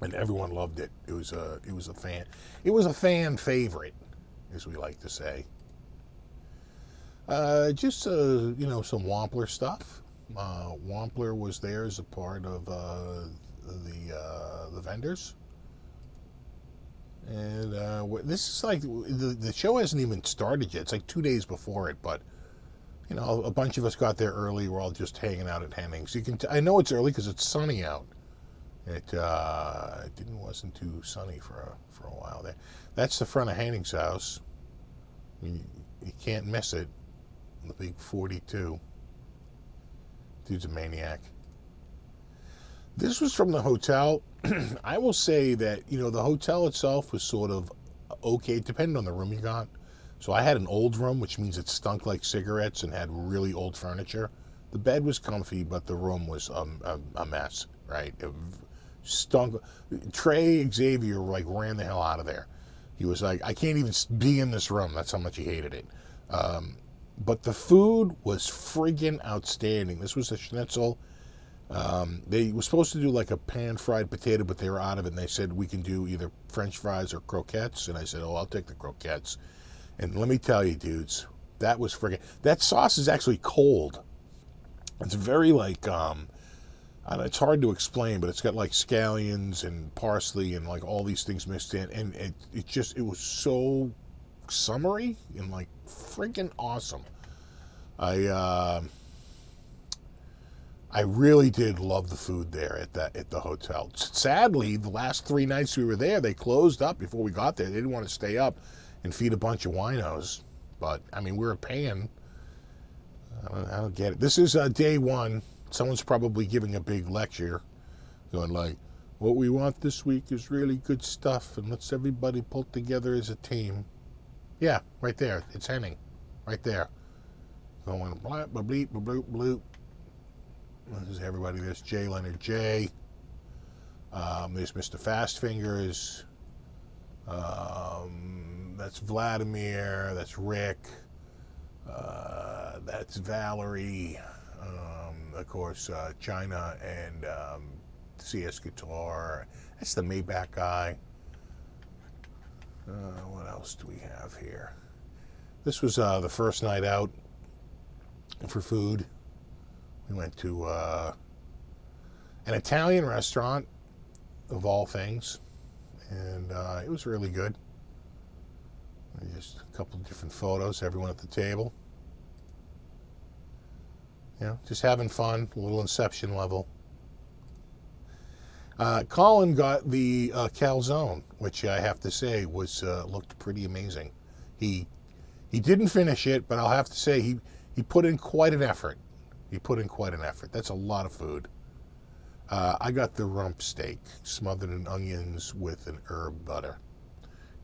And everyone loved it. It was a fan favorite, as we like to say. Just you know, some Wampler stuff. Wampler was there as a part of the vendors. And this is like the show hasn't even started yet. It's like 2 days before it, but you know, a bunch of us got there early. We're all just hanging out at Henning's. You can I know it's early because it's sunny out. It wasn't too sunny for a while there. That's the front of Henning's house. You can't miss it. The big 42. Dude's a maniac. This was from the hotel. I will say that, you know, the hotel itself was sort of okay, depending on the room you got. So I had an old room, which means it stunk like cigarettes and had really old furniture. The bed was comfy, but the room was a mess, right? It stunk. Trey Xavier ran the hell out of there. He was like, I can't even be in this room. That's how much he hated it. But the food was friggin' outstanding. This was a schnitzel. They were supposed to do like a pan-fried potato, but they were out of it, and they said we can do either French fries or croquettes. And I said, oh, I'll take the croquettes. And let me tell you, dudes, that was friggin'... That sauce is actually cold. It's very like... it's hard to explain, but it's got like scallions and parsley and like all these things mixed in, and it was so summery and like freaking awesome. I really did love the food there at the hotel. Sadly, the last 3 nights we were there, they closed up before we got there. They didn't want to stay up and feed a bunch of winos. But, I mean, we're paying. I don't get it. This is day one. Someone's probably giving a big lecture, going like, what we want this week is really good stuff, and let's everybody pull together as a team. Yeah, right there. It's Henning. Right there. Going blah, blah, bleep, blah, bloop, bloop. This is everybody. There's J. Leonard J. There's Mr. Fast Fingers. That's Vladimir. That's Rick. That's Valerie. Of course, China and CS Guitar. That's the Maybach guy. What else do we have here? This was the first night out for food. We went to an Italian restaurant, of all things, and it was really good. Just a couple of different photos, everyone at the table. You know, just having fun, a little Inception level. Colin got the calzone, which I have to say was looked pretty amazing. He didn't finish it, but I'll have to say he put in quite an effort. He put in quite an effort. That's a lot of food. I got the rump steak, smothered in onions with an herb butter.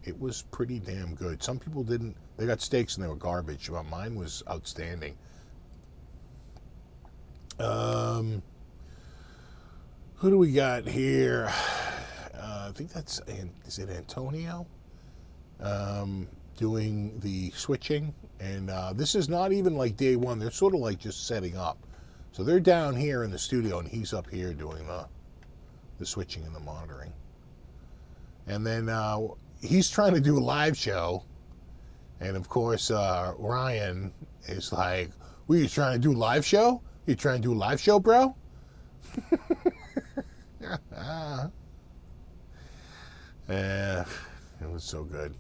It was pretty damn good. Some people didn't. They got steaks and they were garbage. But mine was outstanding. Who do we got here? I think that's, is it Antonio? Doing the switching. And this is not even like day one. They're sort of like just setting up. So they're down here in the studio and he's up here doing the switching and the monitoring. And then he's trying to do a live show. And of course, Ryan is like, "What, you trying to do a live show? You trying to do a live show, bro?" Yeah, it was so good.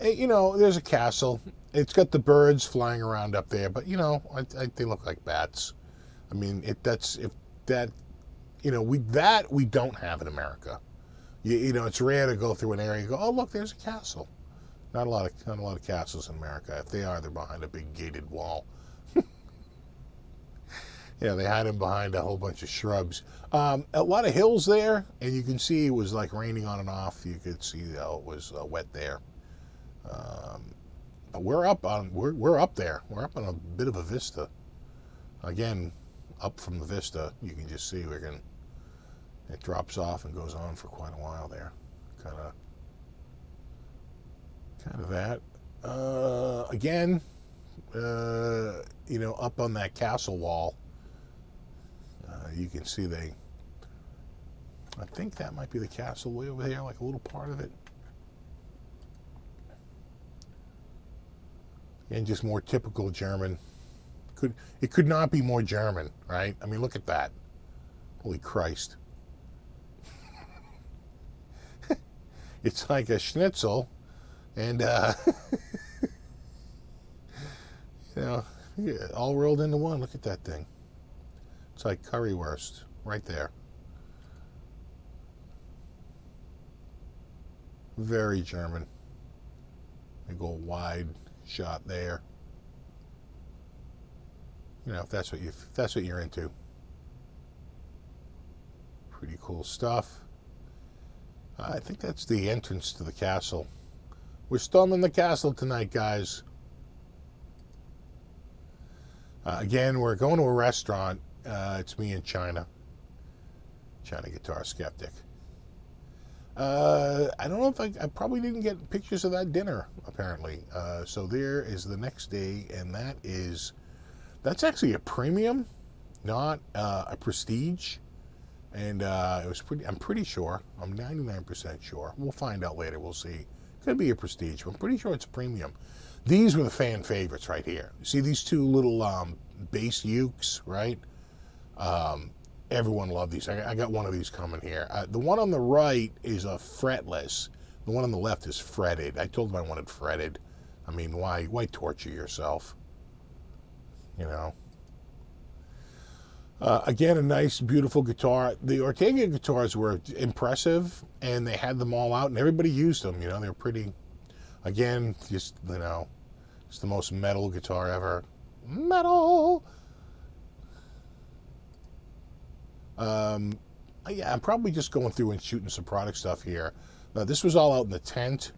You know, there's a castle. It's got the birds flying around up there, but you know, they look like bats. I mean, we don't have in America. You know, it's rare to go through an area and go, "Oh, look, there's a castle." Not a lot of castles in America. If they are, they're behind a big gated wall. Yeah, they hide them behind a whole bunch of shrubs. A lot of hills there, and you can see it was like raining on and off. You could see how it was wet there. But we're up there. We're up on a bit of a vista. Again, up from the vista, you can just see it drops off and goes on for quite a while there. Kind of that. Again, you know, up on that castle wall, you can see I think that might be the castle way over there, like a little part of it. And just more typical German. It could not be more German, right? I mean, look at that. Holy Christ. It's like a schnitzel, and you know, all rolled into one. Look at that thing. It's like currywurst right there. Very German. They go wide shot there. You know, if that's what you're into. Pretty cool stuff. I think that's the entrance to the castle. We're storming the castle tonight, guys. Again, we're going to a restaurant. It's me and China Guitar Skeptic. I don't know if I probably didn't get pictures of that dinner, apparently. So there is the next day, and that's actually a premium, not a prestige. And it was I'm pretty sure, I'm 99% sure. We'll find out later, we'll see. Could be a prestige, but I'm pretty sure it's a premium. These were the fan favorites right here. See these two little bass ukes, right? Everyone loved these. I got one of these coming here. The one on the right is a fretless. The one on the left is fretted. I told them I wanted fretted. I mean, why torture yourself? You know? Again, a nice, beautiful guitar. The Ortega guitars were impressive, and they had them all out, and everybody used them. You know, they're pretty. Again, just, it's the most metal guitar ever. Metal! Yeah, I'm probably just going through and shooting some product stuff here. This was all out in the tent.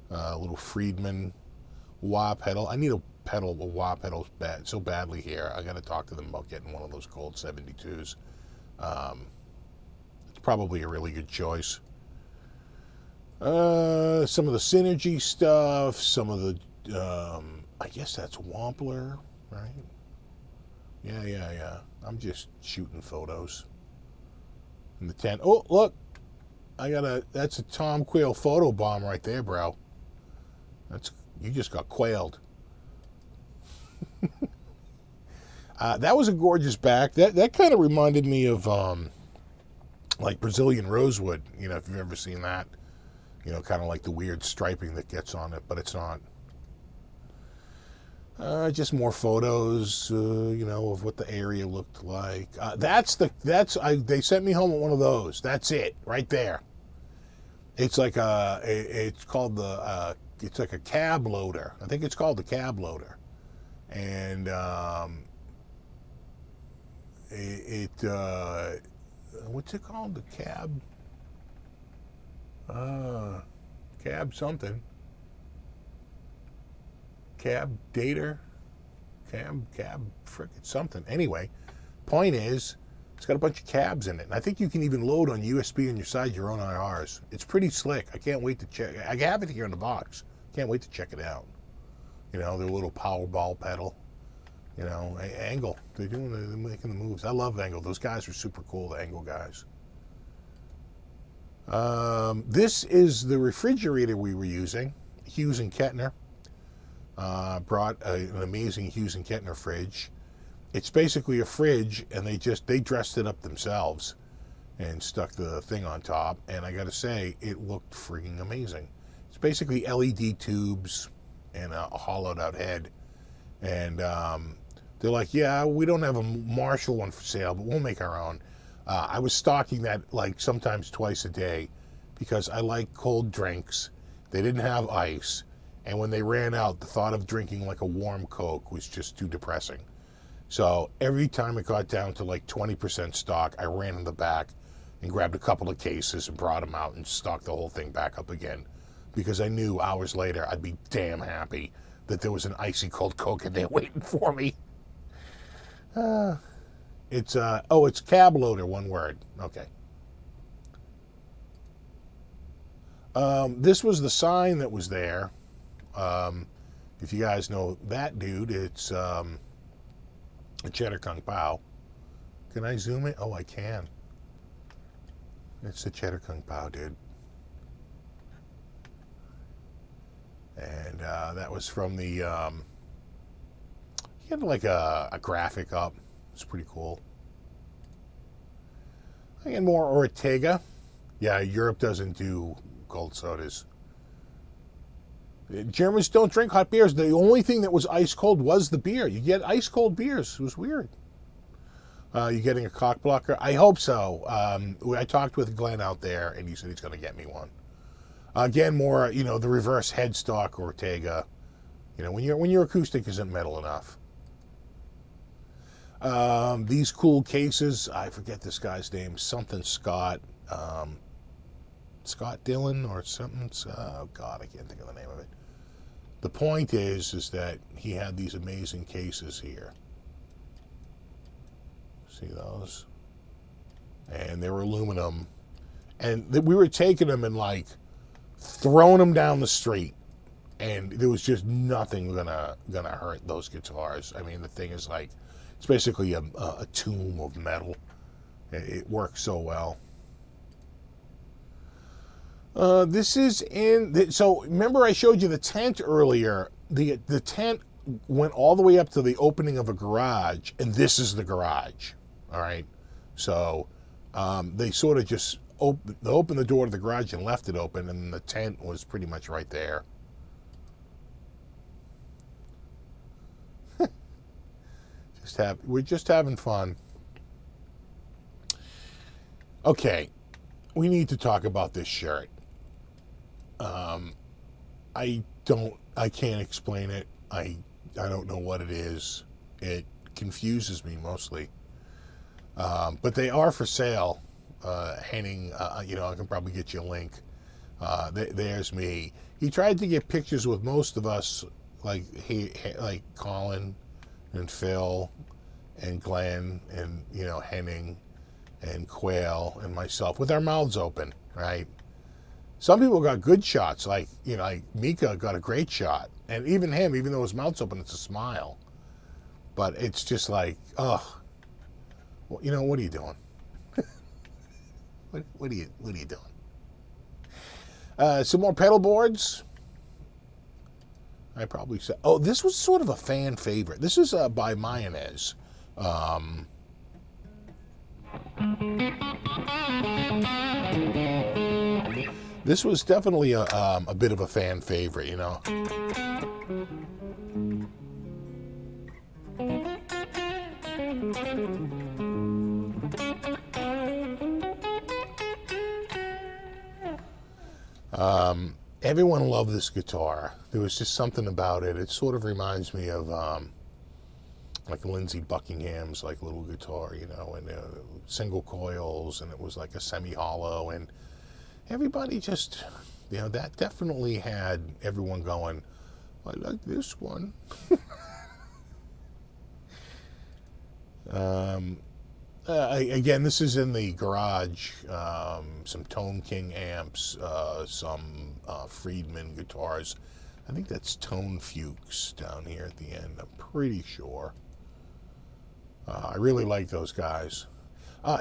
A little Friedman wah pedal. I need a wah pedal so badly here. I got to talk to them about getting one of those Gold 72s. It's probably a really good choice. Some of the Synergy stuff, some of the, I guess that's Wampler, right? Yeah. I'm just shooting photos in the tent. Oh, look, that's a Tom Quayle photo bomb right there, bro. You just got quailed. That was a gorgeous back. That kind of reminded me of, like Brazilian rosewood, if you've ever seen that. Kind of like the weird striping that gets on it, but it's not. Just more photos, of what the area looked like. They sent me home with one of those. That's it, right there. It's like it's like a cab loader. I think it's called the cab loader, and what's it called? The cab. Cab something. Cab dater. Cab frickin' something. Anyway, point is, it's got a bunch of cabs in it. And I think you can even load on USB on your side your own IRs. It's pretty slick. I can't wait to check. I have it here in the box. Can't wait to check it out. Their little Powerball pedal. Angle. They're making the moves. I love Angle. Those guys are super cool, the Angle guys. This is the refrigerator we were using. Hughes and Kettner brought an amazing Hughes and Kettner fridge. It's basically a fridge, and they dressed it up themselves and stuck the thing on top. And I got to say, it looked freaking amazing. It's basically LED tubes and a hollowed out head. And they're like, yeah, we don't have a Marshall one for sale, but we'll make our own. I was stocking that like sometimes twice a day because I like cold drinks. They didn't have ice. And when they ran out, the thought of drinking like a warm Coke was just too depressing. So every time it got down to like 20% stock, I ran in the back and grabbed a couple of cases and brought them out and stocked the whole thing back up again. Because I knew hours later I'd be damn happy that there was an icy cold Coke in there waiting for me. It's cab loader, one word. Okay. This was the sign that was there. If you guys know that dude, it's a Cheddar Kung Pao. Can I zoom it? Oh, I can. It's the Cheddar Kung Pao, dude. And that was from the... he had like a graphic up. It's pretty cool. And more Ortega. Yeah, Europe doesn't do cold sodas. Germans don't drink hot beers. The only thing that was ice cold was the beer. You get ice cold beers. It was weird. You getting a cock blocker? I hope so. I talked with Glenn out there, and he said he's going to get me one. Again, more the reverse headstock Ortega. When your acoustic isn't metal enough. These cool cases. I forget this guy's name. Something Scott. Scott Dillon or something. Oh God, I can't think of the name of it. The point is that he had these amazing cases here. See those? And they were aluminum, and we were taking them and like throwing them down the street, and there was just nothing gonna hurt those guitars. I mean, the thing is like, it's basically a tomb of metal. It works so well. This is so remember I showed you the tent earlier. The tent went all the way up to the opening of a garage, and this is the garage. All right. So they sort of just opened the door to the garage and left it open, and the tent was pretty much right there. We're just having fun. Okay, we need to talk about this shirt. I can't explain it. I don't know what it is. It confuses me mostly. But they are for sale. Henning, I can probably get you a link. There's me. He tried to get pictures with most of us, like like Colin and Phil and Glenn and Henning and Quail and myself with our mouths open, right? Some people got good shots, like Mika got a great shot, and even him, even though his mouth's open, it's a smile. But it's just like, ugh. Well, what are you doing? what are you doing? Some more pedal boards. I probably said. Oh, this was sort of a fan favorite. This is by Mayonnaise. This was definitely a bit of a fan favorite, Everyone loved this guitar. There was just something about it. It sort of reminds me of like Lindsey Buckingham's like little guitar, and single coils, and it was like a semi-hollow, and everybody just, that definitely had everyone going, I like this one. Again, this is in the garage. Some Tone King amps, some Friedman guitars. I think that's Tone Fuchs down here at the end. I'm pretty sure. I really like those guys.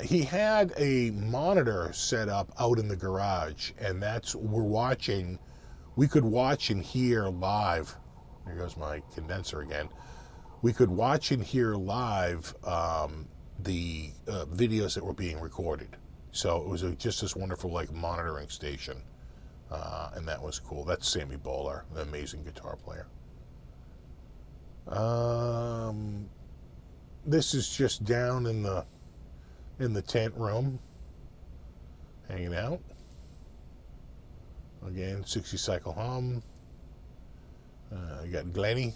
He had a monitor set up out in the garage, and that's we could watch and hear live. There goes my condenser again. We could watch and hear live the videos that were being recorded. So it was just this wonderful like monitoring station, and that was cool. That's Sammy Bowler, an amazing guitar player. This is just down in the tent room, hanging out. Again, 60 cycle hum. You got Glenny.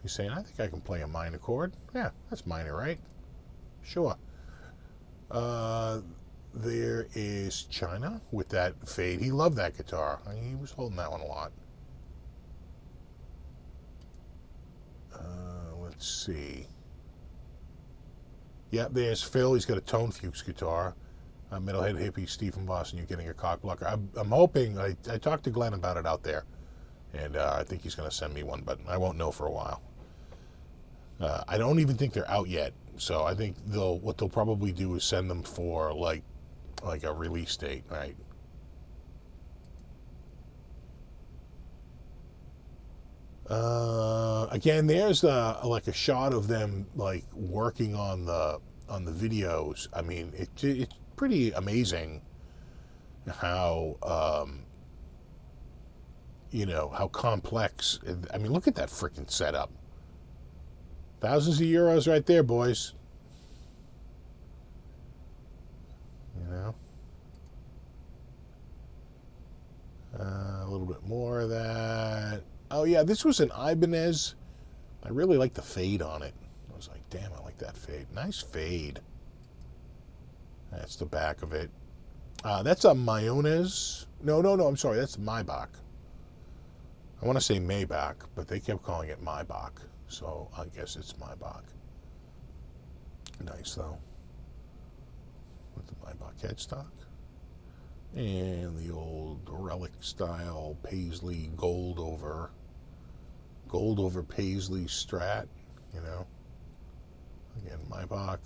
He's saying, I think I can play a minor chord. Yeah, that's minor, right? Sure. There is China with that fade. He loved that guitar. He was holding that one a lot. Let's see. Yeah, there's Phil. He's got a Tone Fuchs guitar. Metalhead hippie Steve from Boston. You're getting a cock blocker. I'm hoping. I talked to Glenn about it out there, and I think he's going to send me one, but I won't know for a while. I don't even think they're out yet, so I think what they'll probably do is send them for like a release date, right? Again, there's like a shot of them like working on the videos. I mean, it's pretty amazing how how complex. I mean, look at that freaking setup. Thousands of euros right there, boys. A little bit more of that. Oh yeah, this was an Ibanez. I really like the fade on it. I was like, damn, I like that fade. Nice fade. That's the back of it. That's a Mayonnaise. No, I'm sorry. That's Maybach. I want to say Maybach, but they kept calling it Maybach. So I guess it's Maybach. Nice, though. With the Maybach headstock. And the old relic style Paisley gold over Paisley Strat, Again, Maybach.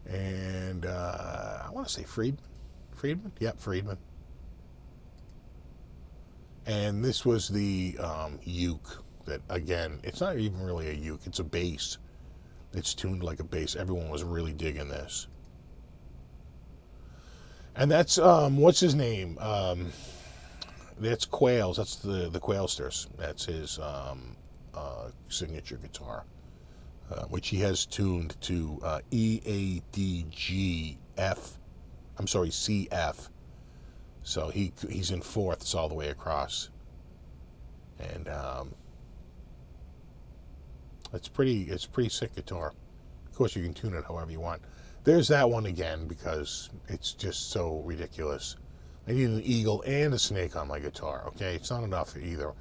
And I want to say Friedman? Yep, Friedman. And this was the uke that, again, it's not even really a uke, it's a bass. It's tuned like a bass. Everyone was really digging this. And that's, what's his name? That's Quails. That's the Quailsters. That's his signature guitar, which he has tuned to CF. So he's in fourths all the way across, and it's pretty sick guitar. Of course, you can tune it however you want. There's that one again because it's just so ridiculous. I need an eagle and a snake on my guitar. Okay, it's not enough for either.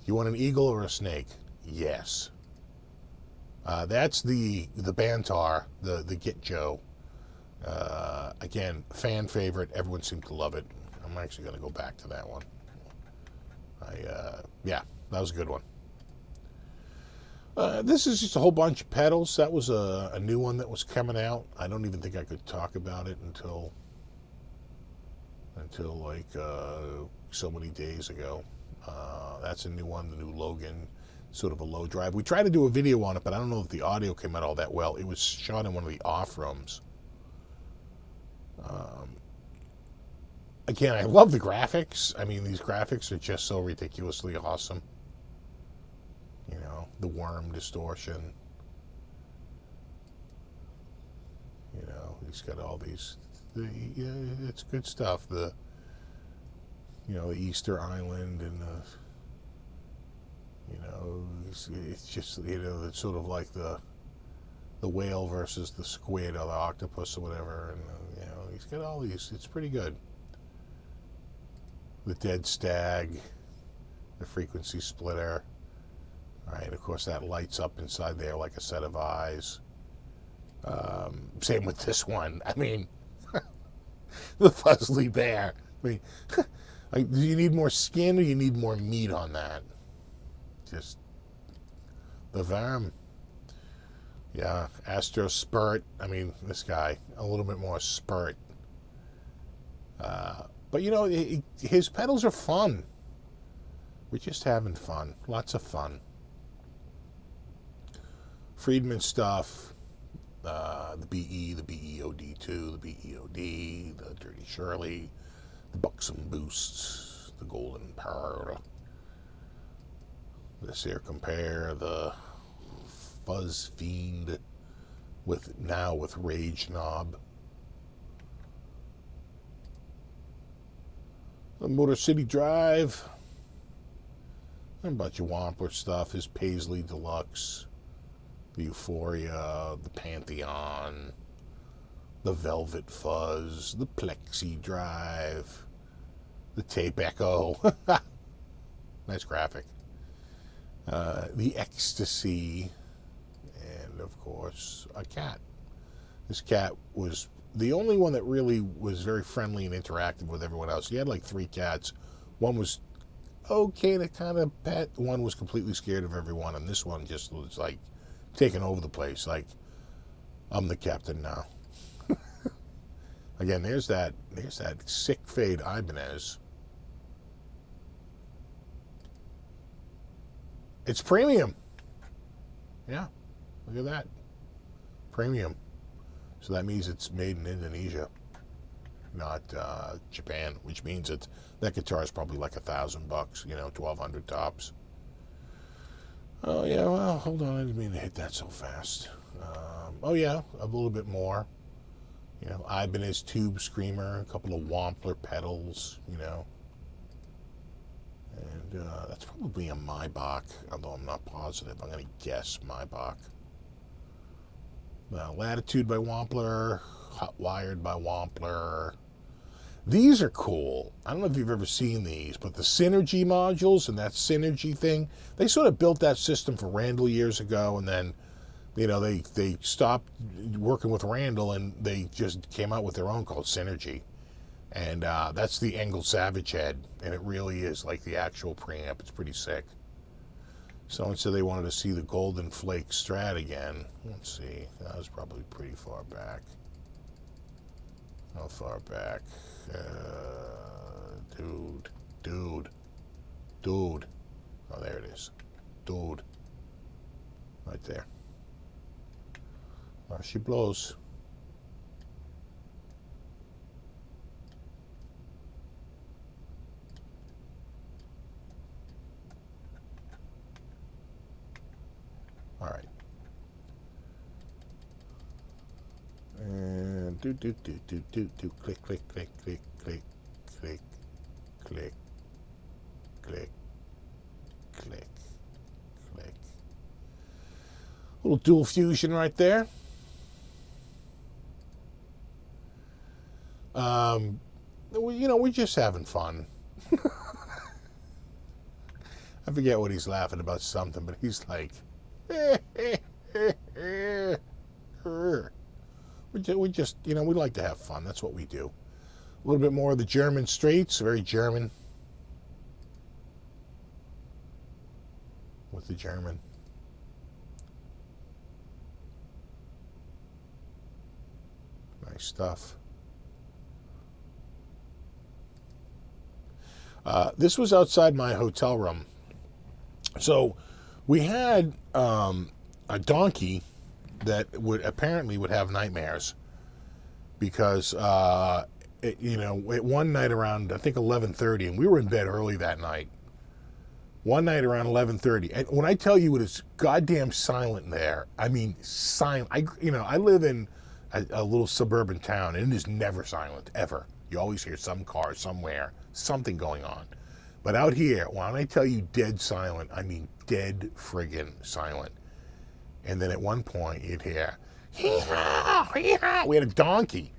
You want an eagle or a snake? Yes. That's the Bantar, the Get Joe. Again, fan favorite. Everyone seemed to love it. I'm actually going to go back to that one. Yeah, that was a good one. This is just a whole bunch of pedals. That was a new one that was coming out. I don't even think I could talk about it until like so many days ago. That's a new one, the new Logan, sort of a low drive. We tried to do a video on it, but I don't know if the audio came out all that well. It was shot in one of the off rooms. Again, I love the graphics. I mean, these graphics are just so ridiculously awesome. You know, the worm distortion. You know, he's got all these. It's good stuff. The Easter Island and it's just it's sort of like the whale versus the squid or the octopus or whatever, and he's got all these. It's pretty good. The dead stag, the frequency splitter. All right, of course that lights up inside there like a set of eyes. Same with this one. I mean, the Fuzzly Bear. I mean, do you need more skin or you need more meat on that? Just the Varm. Yeah, Astro Spurt. I mean, this guy, a little bit more spurt. But his pedals are fun. We're just having fun. Lots of fun. Friedman stuff. The BE, the BEOD2, the BEOD, the Dirty Shirley, the Buxom Boosts, the Golden Pearl. This here compare the Fuzz Fiend with Rage Knob. The Motor City Drive. And a bunch of Wampler stuff. His Paisley Deluxe. The Euphoria. The Pantheon. The Velvet Fuzz. The Plexi Drive. The Tape Echo. Nice graphic. The Ecstasy. And, of course, a cat. This cat was the only one that really was very friendly and interactive with everyone else. He had like 3 cats. One was okay to kind of pet. One was completely scared of everyone. And this one just was like taking over the place. Like, I'm the captain now. Again, there's that sick fade Ibanez. It's premium. Yeah, look at that. Premium. So that means it's made in Indonesia, not Japan, which means that guitar is probably like $1,000, $1,200 tops. Oh yeah, well, hold on, I didn't mean to hit that so fast. Oh yeah, a little bit more. Ibanez Tube Screamer, a couple of Wampler pedals, and that's probably a Maybach, although I'm not positive. I'm going to guess Maybach. Latitude by Wampler, Hot Wired by Wampler. These are cool. I don't know if you've ever seen these, but the Synergy modules and that Synergy thing, they sort of built that system for Randall years ago, and then, they stopped working with Randall, and they just came out with their own called Synergy. And that's the Engel Savage head, and it really is like the actual preamp. It's pretty sick. Someone said they wanted to see the Golden Flake Strat again. Let's see. That was probably pretty far back. How far back? Dude. Oh, there it is. Dude. Right there. There she blows. All right. And do click. click, click, click, click, click. Little dual fusion right there. We're just having fun. I forget what he's laughing about, something, but he's like, we just, we like to have fun. That's what we do. A little bit more of the German streets, very German. With the German. Nice stuff. This was outside my hotel room. So we had a donkey that apparently would have nightmares because one night around, I think 11:30, and we were in bed early that night. One night around 11:30, and when I tell you it is goddamn silent there, I mean silent. I live in a little suburban town, and it is never silent ever. You always hear some car somewhere, something going on. But out here, when I tell you dead silent, I mean dead friggin' silent. And then at one point, you'd hear, hee-haw, hee-haw. We had a donkey.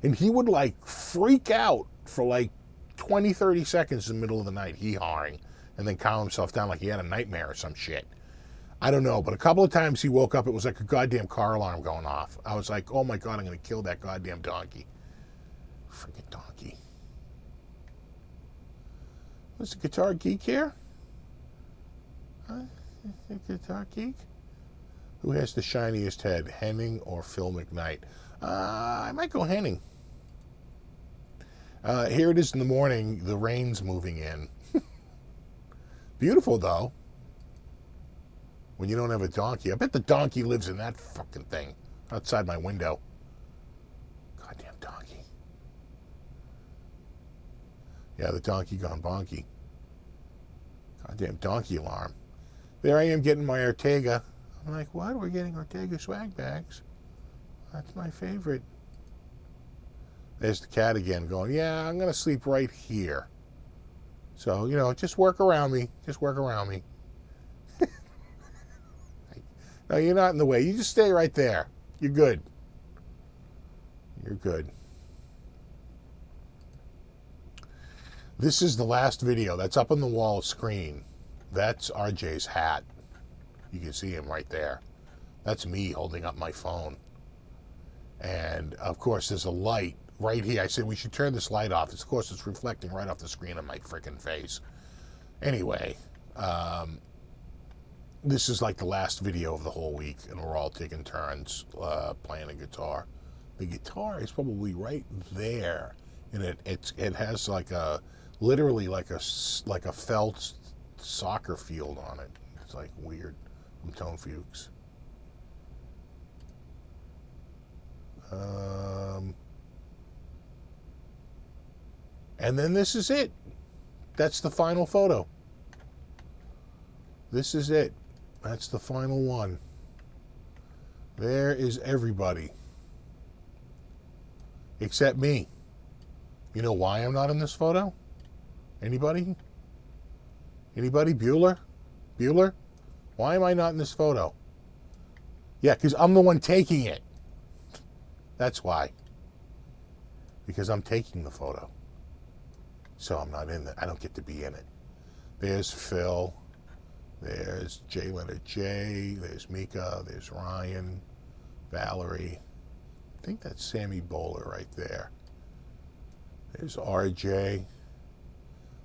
And he would like freak out for like 20, 30 seconds in the middle of the night, hee-hawing, and then calm himself down like he had a nightmare or some shit. I don't know, but a couple of times he woke up, it was like a goddamn car alarm going off. I was like, oh my God, I'm going to kill that goddamn donkey. Freaking donkey. Was the Guitar Geek here? Huh? Guitar Geek? Who has the shiniest head, Henning or Phil McKnight? I might go Henning. Here it is in the morning. The rain's moving in. Beautiful, though. When you don't have a donkey. I bet the donkey lives in that fucking thing outside my window. Goddamn donkey. Yeah, the donkey gone bonky. Goddamn donkey alarm. There I am getting my Ortega. I'm like, what? We're getting Ortega swag bags. That's my favorite. There's the cat again going, yeah, I'm going to sleep right here. So, just work around me. Just work around me. No, you're not in the way. You just stay right there. You're good. You're good. This is the last video. That's up on the wall screen. That's RJ's hat. You can see him right there. That's me holding up my phone. And, of course, there's a light right here. I said we should turn this light off. Of course, it's reflecting right off the screen of my freaking face. Anyway, this is like the last video of the whole week, and we're all taking turns playing a guitar. The guitar is probably right there, and it has like literally like a felt soccer field on it. It's like weird. From Tone Fuchs. And then this is it. That's the final photo. This is it. That's the final one. There is everybody. Except me. You know why I'm not in this photo? Anybody? Anybody? Bueller? Bueller? Why am I not in this photo? Yeah, because I'm the one taking it. That's why. Because I'm taking the photo. So I'm not in it. I don't get to be in it. There's Phil. There's J. Leonard J. There's Mika. There's Ryan. Valerie. I think that's Sammy Bowler right there. There's RJ.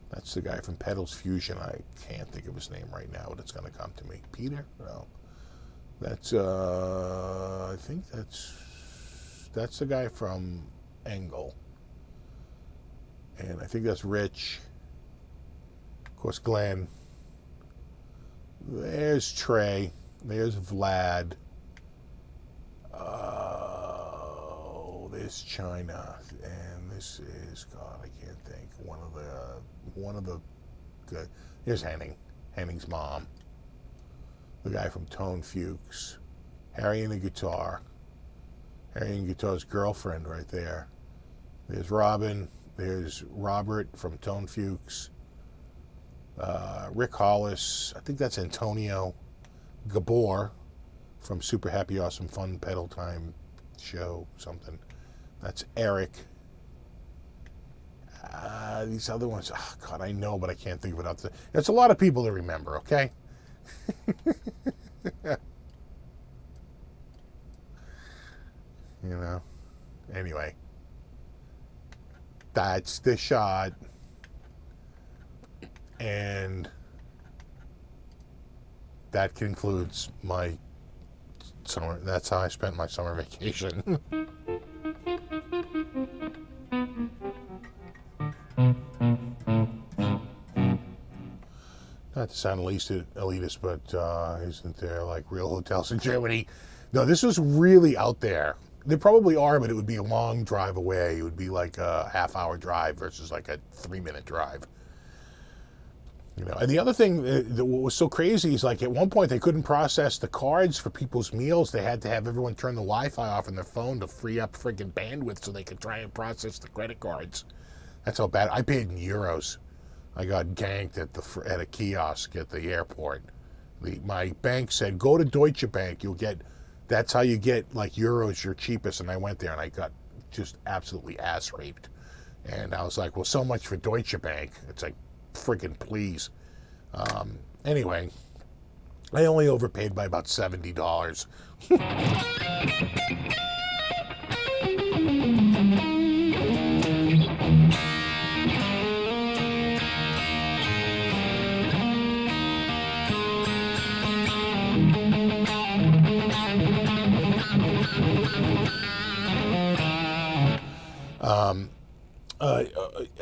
That's the guy from Pedals Fusion. I can't think of his name right now, but it's going to come to me. Peter? No. That's, I think that's the guy from Engel. And I think that's Rich. Of course, Glenn. There's Trey. There's Vlad. There's China. And this is, God, I can't think. One of the good. Here's Henning. Henning's mom. The guy from Tone Fuchs. Harry and the guitar. Harry and guitar's girlfriend right there. There's Robin. There's Robert from Tone Fuchs. Rick Hollis. I think that's Antonio. Gabor from Super Happy Awesome Fun Pedal Time Show, something. That's Eric. These other ones, oh God, I know, but I can't think of it out there. It's a lot of people to remember, okay? You know? Anyway. That's the shot. And that concludes my summer. That's how I spent my summer vacation. Not to sound elitist, but isn't there like real hotels in Germany? No, this was really out there. There probably are, but it would be a long drive away. It would be like a half-hour drive versus like a 3-minute drive. You know, and the other thing that was so crazy is like at one point they couldn't process the cards for people's meals. They had to have everyone turn the Wi-Fi off on their phone to free up friggin' bandwidth so they could try and process the credit cards. That's how bad. I paid in euros. I got ganked at a kiosk at the airport. My bank said, go to Deutsche Bank. That's how you get like euros, your cheapest. And I went there and I got just absolutely ass raped. And I was like, well, so much for Deutsche Bank. It's like, friggin' please. Anyway, I only overpaid by about $70.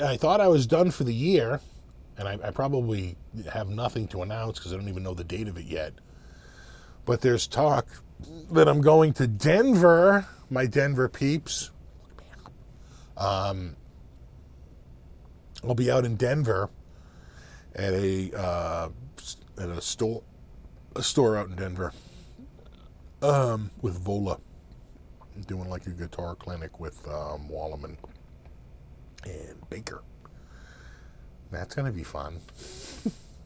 I thought I was done for the year, and I probably have nothing to announce because I don't even know the date of it yet. But there's talk that I'm going to Denver, my Denver peeps. I'll be out in Denver at a store out in Denver with Vola, doing like a guitar clinic with Wallerman and Baker. That's going to be fun.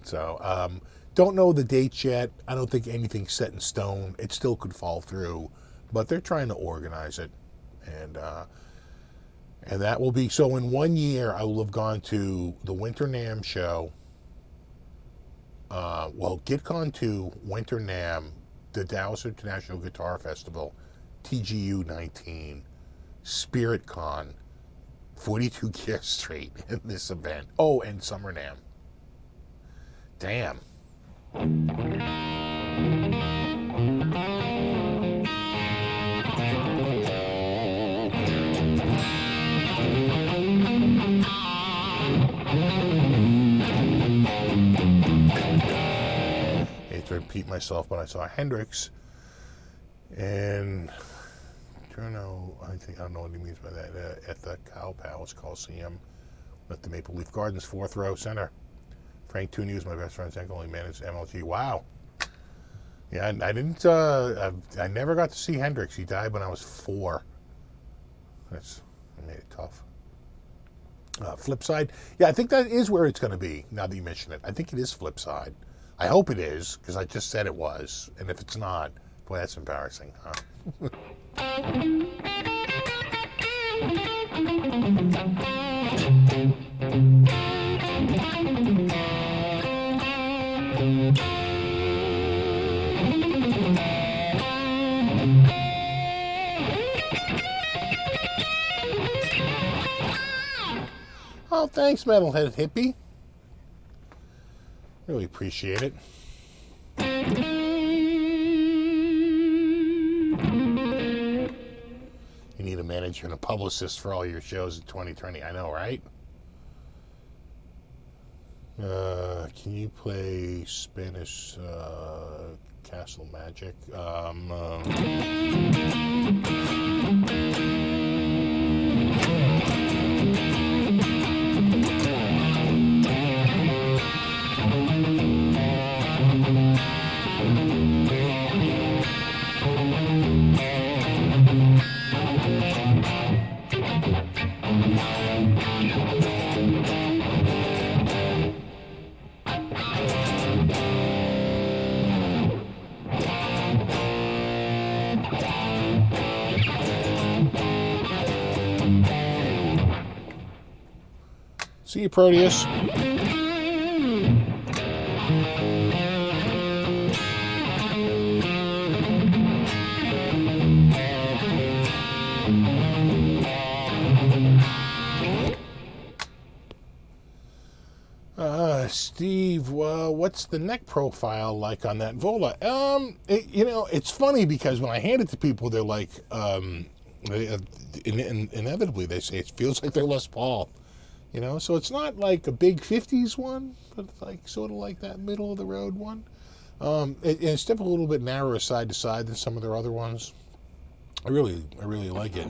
So, don't know the dates yet. I don't think anything's set in stone. It still could fall through, but they're trying to organize it. And that will be, so in 1 year, I will have gone to the Winter NAMM show. GitCon 2, Winter NAMM, the Dallas International Guitar Festival, TGU 19, Spirit Con, 42 Gear Street in this event. Oh, and Summer NAMM. Damn. I hate to repeat myself, but I saw Hendrix and I don't know what he means by that. At the Cow Palace Coliseum at the Maple Leaf Gardens, 4th row center. Frank Tooney was my best friend's uncle. He managed MLG. Wow. Yeah, I didn't. I never got to see Hendrix. He died when I was 4. I made it tough. Flipside. Yeah, I think that is where it's going to be. Now that you mention it, I think it is Flipside. I hope it is because I just said it was. And if it's not, boy, that's embarrassing, huh? Oh, thanks, Metalhead Hippie. Really appreciate it. You need a manager and a publicist for all your shows in 2020. I know, right? Can you play Spanish Castle Magic? See you, Proteus. Steve, what's the neck profile like on that Vola? It's funny because when I hand it to people, they're like, inevitably they say it feels like they're Les Paul. So it's not like a big 50s one, but like sort of like that middle of the road one. It's definitely a little bit narrower side to side than some of their other ones. I really like it.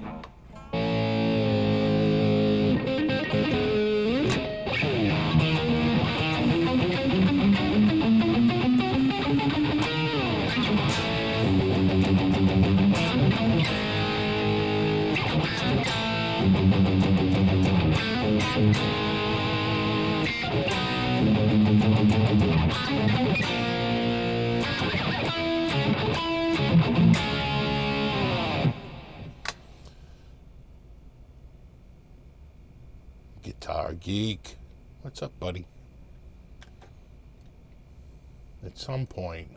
Guitar Geek. What's up, buddy? At some point.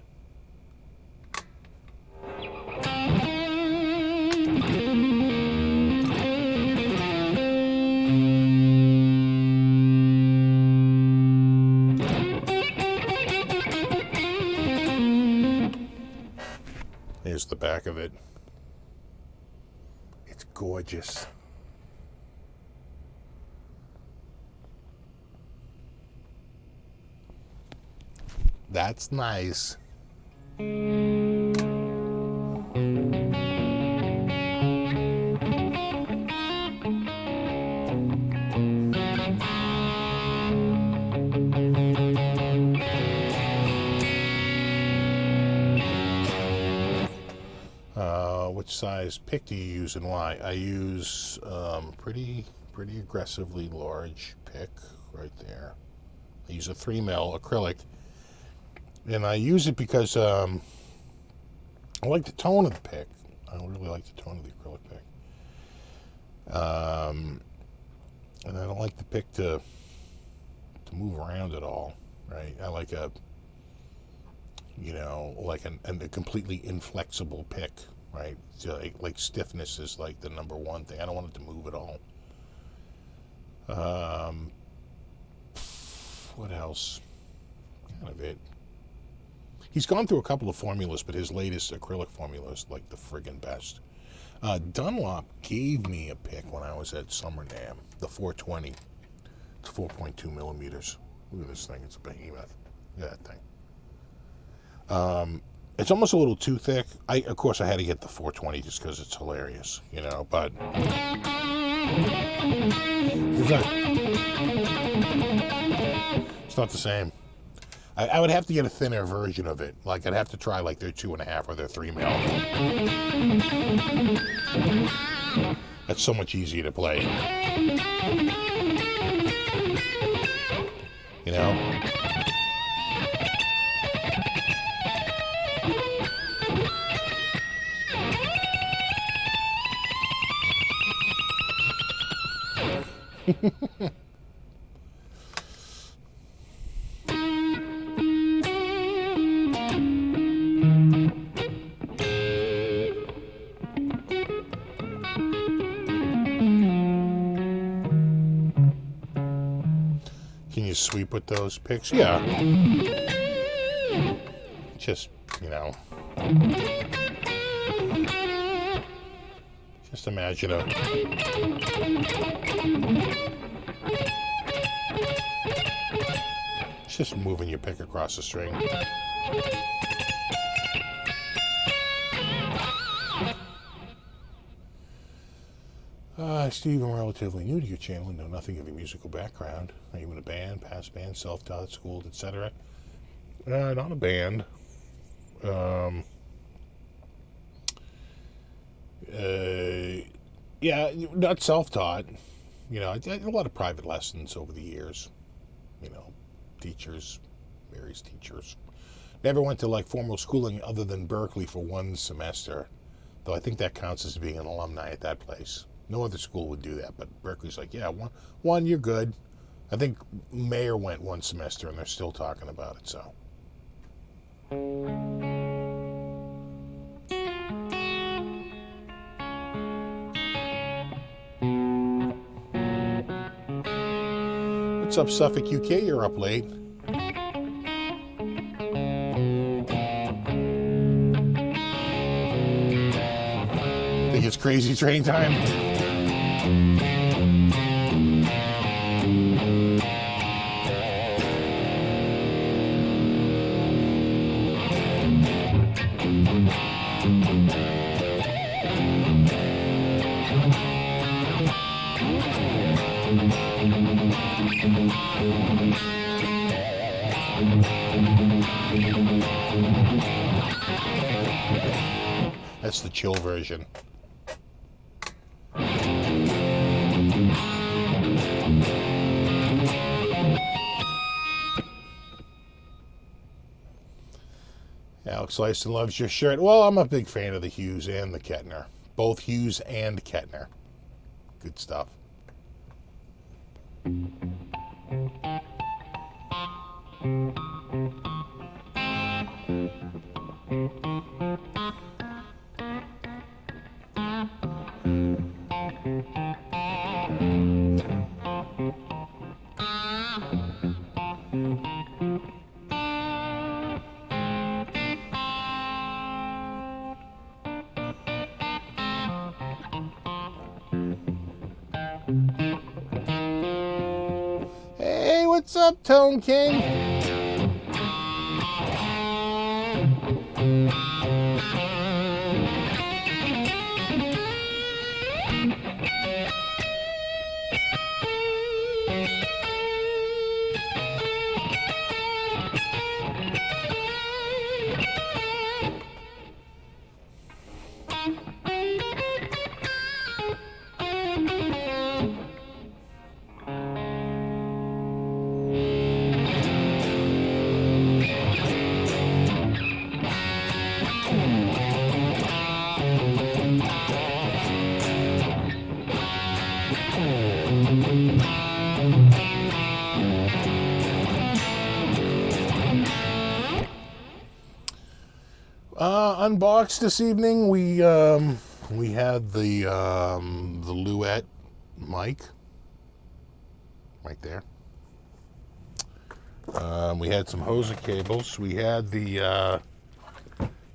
Here's the back of it. It's gorgeous. That's nice. Which size pick do you use and why? I use pretty aggressively large pick right there. I use a 3mm acrylic, and I use it because I like the tone of the pick. I really like the tone of the acrylic pick, and I don't like the pick to move around at all. Right? I like a completely inflexible pick. Right, so like stiffness is like the number one thing. I don't want it to move at all. What else? Kind of it. He's gone through a couple of formulas, but his latest acrylic formula is like the friggin' best. Dunlop gave me a pick when I was at Summer NAMM, the 420. It's 4.2 millimeters. Look at this thing. It's a behemoth. Look at that thing. It's almost a little too thick. Of course, I had to get the 420 just because it's hilarious, but it's not the same. I would have to get a thinner version of it. Like, I'd have to try, like, their 2.5 or their 3mm. That's so much easier to play. Can you sweep with those picks? Yeah. Just, just imagine it's just moving your pick across the string. Steve, I'm relatively new to your channel and know nothing of your musical background. Are you in a band, past band, self-taught, schooled, etc.? Not a band. Yeah, not self-taught. I did a lot of private lessons over the years. Teachers, various teachers. Never went to formal schooling other than Berkeley for one semester, though I think that counts as being an alumni at that place. No other school would do that, but Berkeley's like, yeah, one you're good. I think Mayer went one semester and they're still talking about it, so. What's up, Suffolk, UK? You're up late. Think it's crazy train time? That's the chill version. Alex Lyston loves your shirt. Well, I'm a big fan of the Hughes and the Kettner. Both Hughes and Kettner. Good stuff. Hey, what's up, Tone King? Unboxed this evening. We had the Luette mic right there. We had some Hoser cables. We had the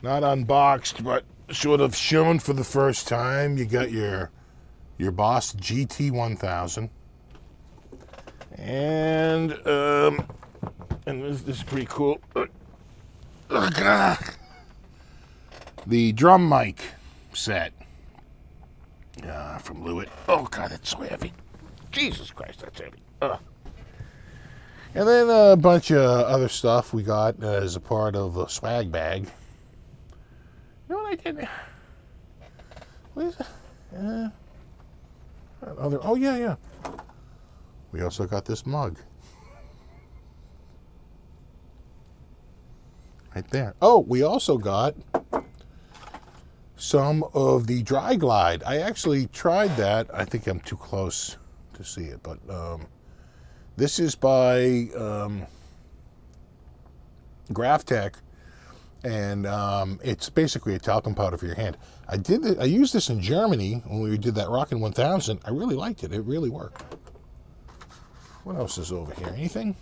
not unboxed, but sort of shown for the first time. You got your Boss GT1000, and this is pretty cool. The drum mic set from Luette. Oh God, that's so heavy. Jesus Christ, that's heavy. And then a bunch of other stuff we got as a part of a swag bag. You know what I did? What is it? Oh yeah. We also got this mug. Right there. Oh, we also got some of the Dry Glide. I actually tried that. I think I'm too close to see it, but this is by Graphtec, and it's basically a talcum powder for your hand. I used this in Germany when we did that Rockin' 1000. I really liked it. It really worked. What else is over here? Anything?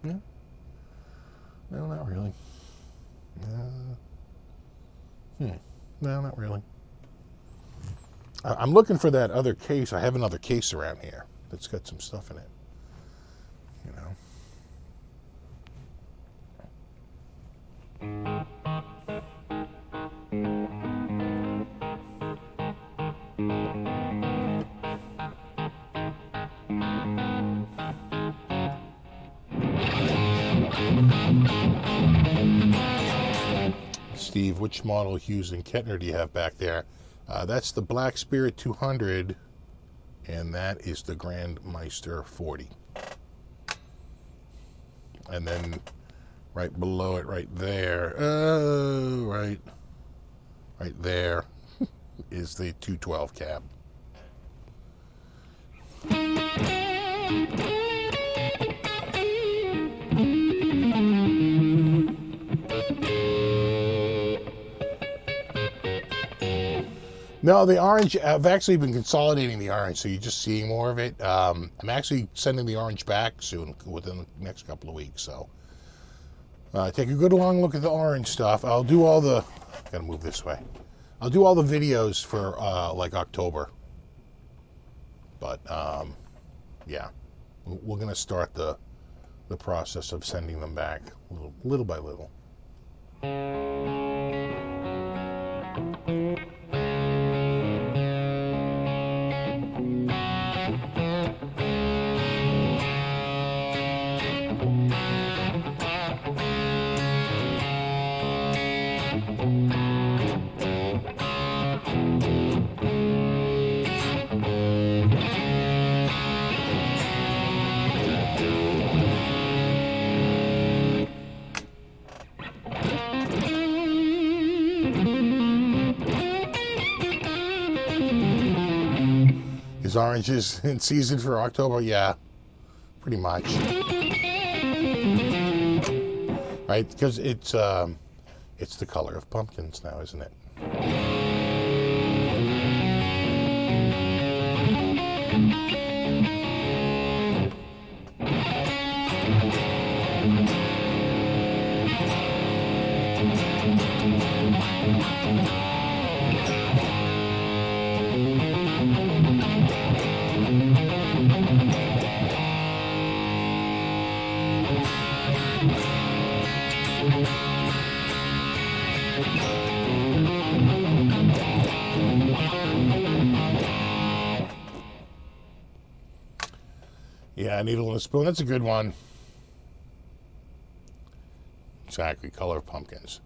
No? No, not really. No, not really. I'm looking for that other case. I have another case around here that's got some stuff in it. You know. Steve, which model Hughes and Kettner do you have back there? That's the Black Spirit 200, and that is the Grandmeister 40. And then right below it, right there, right there, is the 212 cab. No, the orange, I've actually been consolidating the orange, so you're just seeing more of it. I'm actually sending the orange back soon, within the next couple of weeks, so. Take a good long look at the orange stuff. I'll do all the, gotta move this way. I'll do all the videos for like October. But yeah, we're gonna start the process of sending them back little by little. Is oranges in season for October? Yeah, pretty much. Right, because it's the color of pumpkins now, isn't it? Yeah, needle and a spoon. That's a good one. Exactly, color of pumpkins.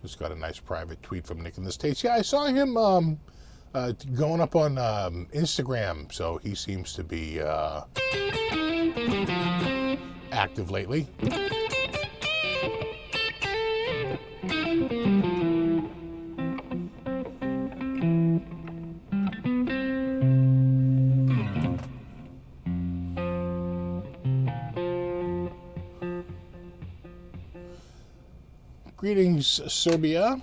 Just got a nice private tweet from Nick in the States. Yeah, I saw him going up on Instagram, so he seems to be active lately. Greetings, Serbia.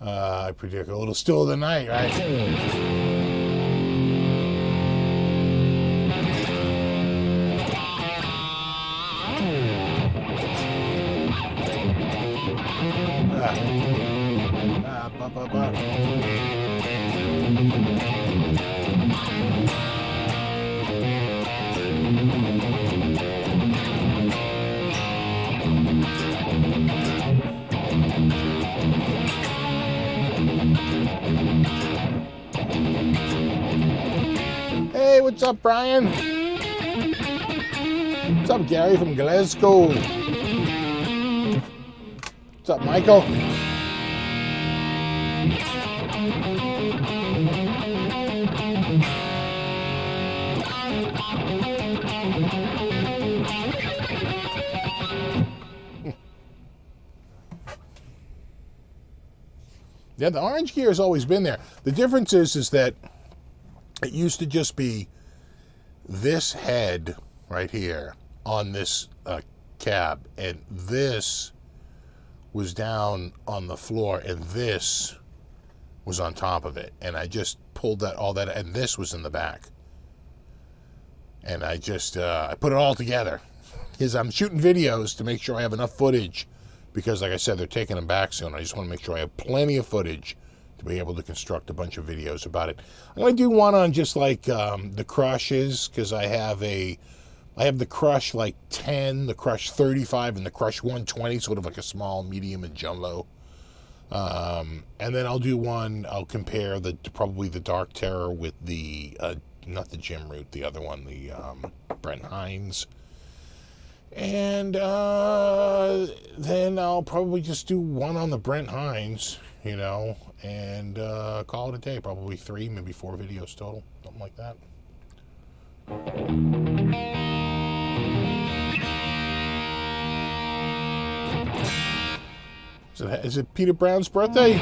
I predict a little still of the night, right? Hey, what's up, Brian? What's up, Gary from Glasgow? What's up, Michael? Yeah, the orange gear has always been there. The difference is that it used to just be this head right here on this cab, and this was down on the floor, and this was on top of it. And I just pulled that all that, and this was in the back. And I just I put it all together because I'm shooting videos to make sure I have enough footage. Because, like I said, they're taking them back soon. I just want to make sure I have plenty of footage to be able to construct a bunch of videos about it. I'm going to do one on just like the crushes, because I have the Crush like 10, the Crush 35, and the Crush 120, sort of like a small, medium, and jumbo. And then I'll do one. I'll compare probably the Dark Terror with the not the Jim Root, the other one, the Brent Hines. And then I'll probably just do one on the Brent Hines, you know, and call it a day. Probably 3, maybe 4 videos total, something like that. Is it Peter Brown's birthday?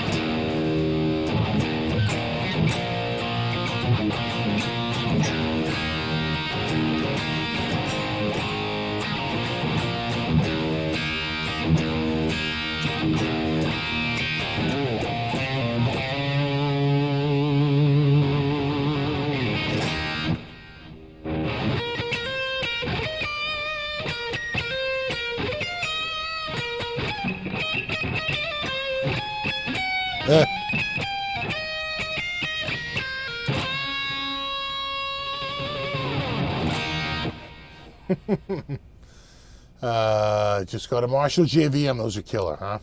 Just go to Marshall JVM. Those are killer, huh?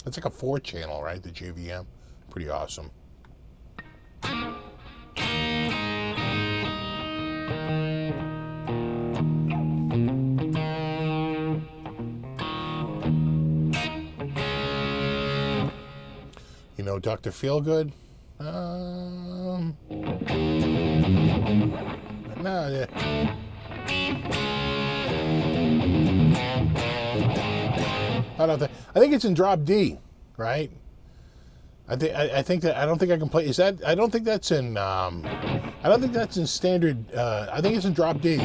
It's like a 4-channel, right? The JVM. Pretty awesome. You know Dr. Feelgood? No, yeah. I think it's in drop D, right? I think that I don't think I can play. Is that? I don't think that's in. I don't think that's in standard. I think it's in drop D.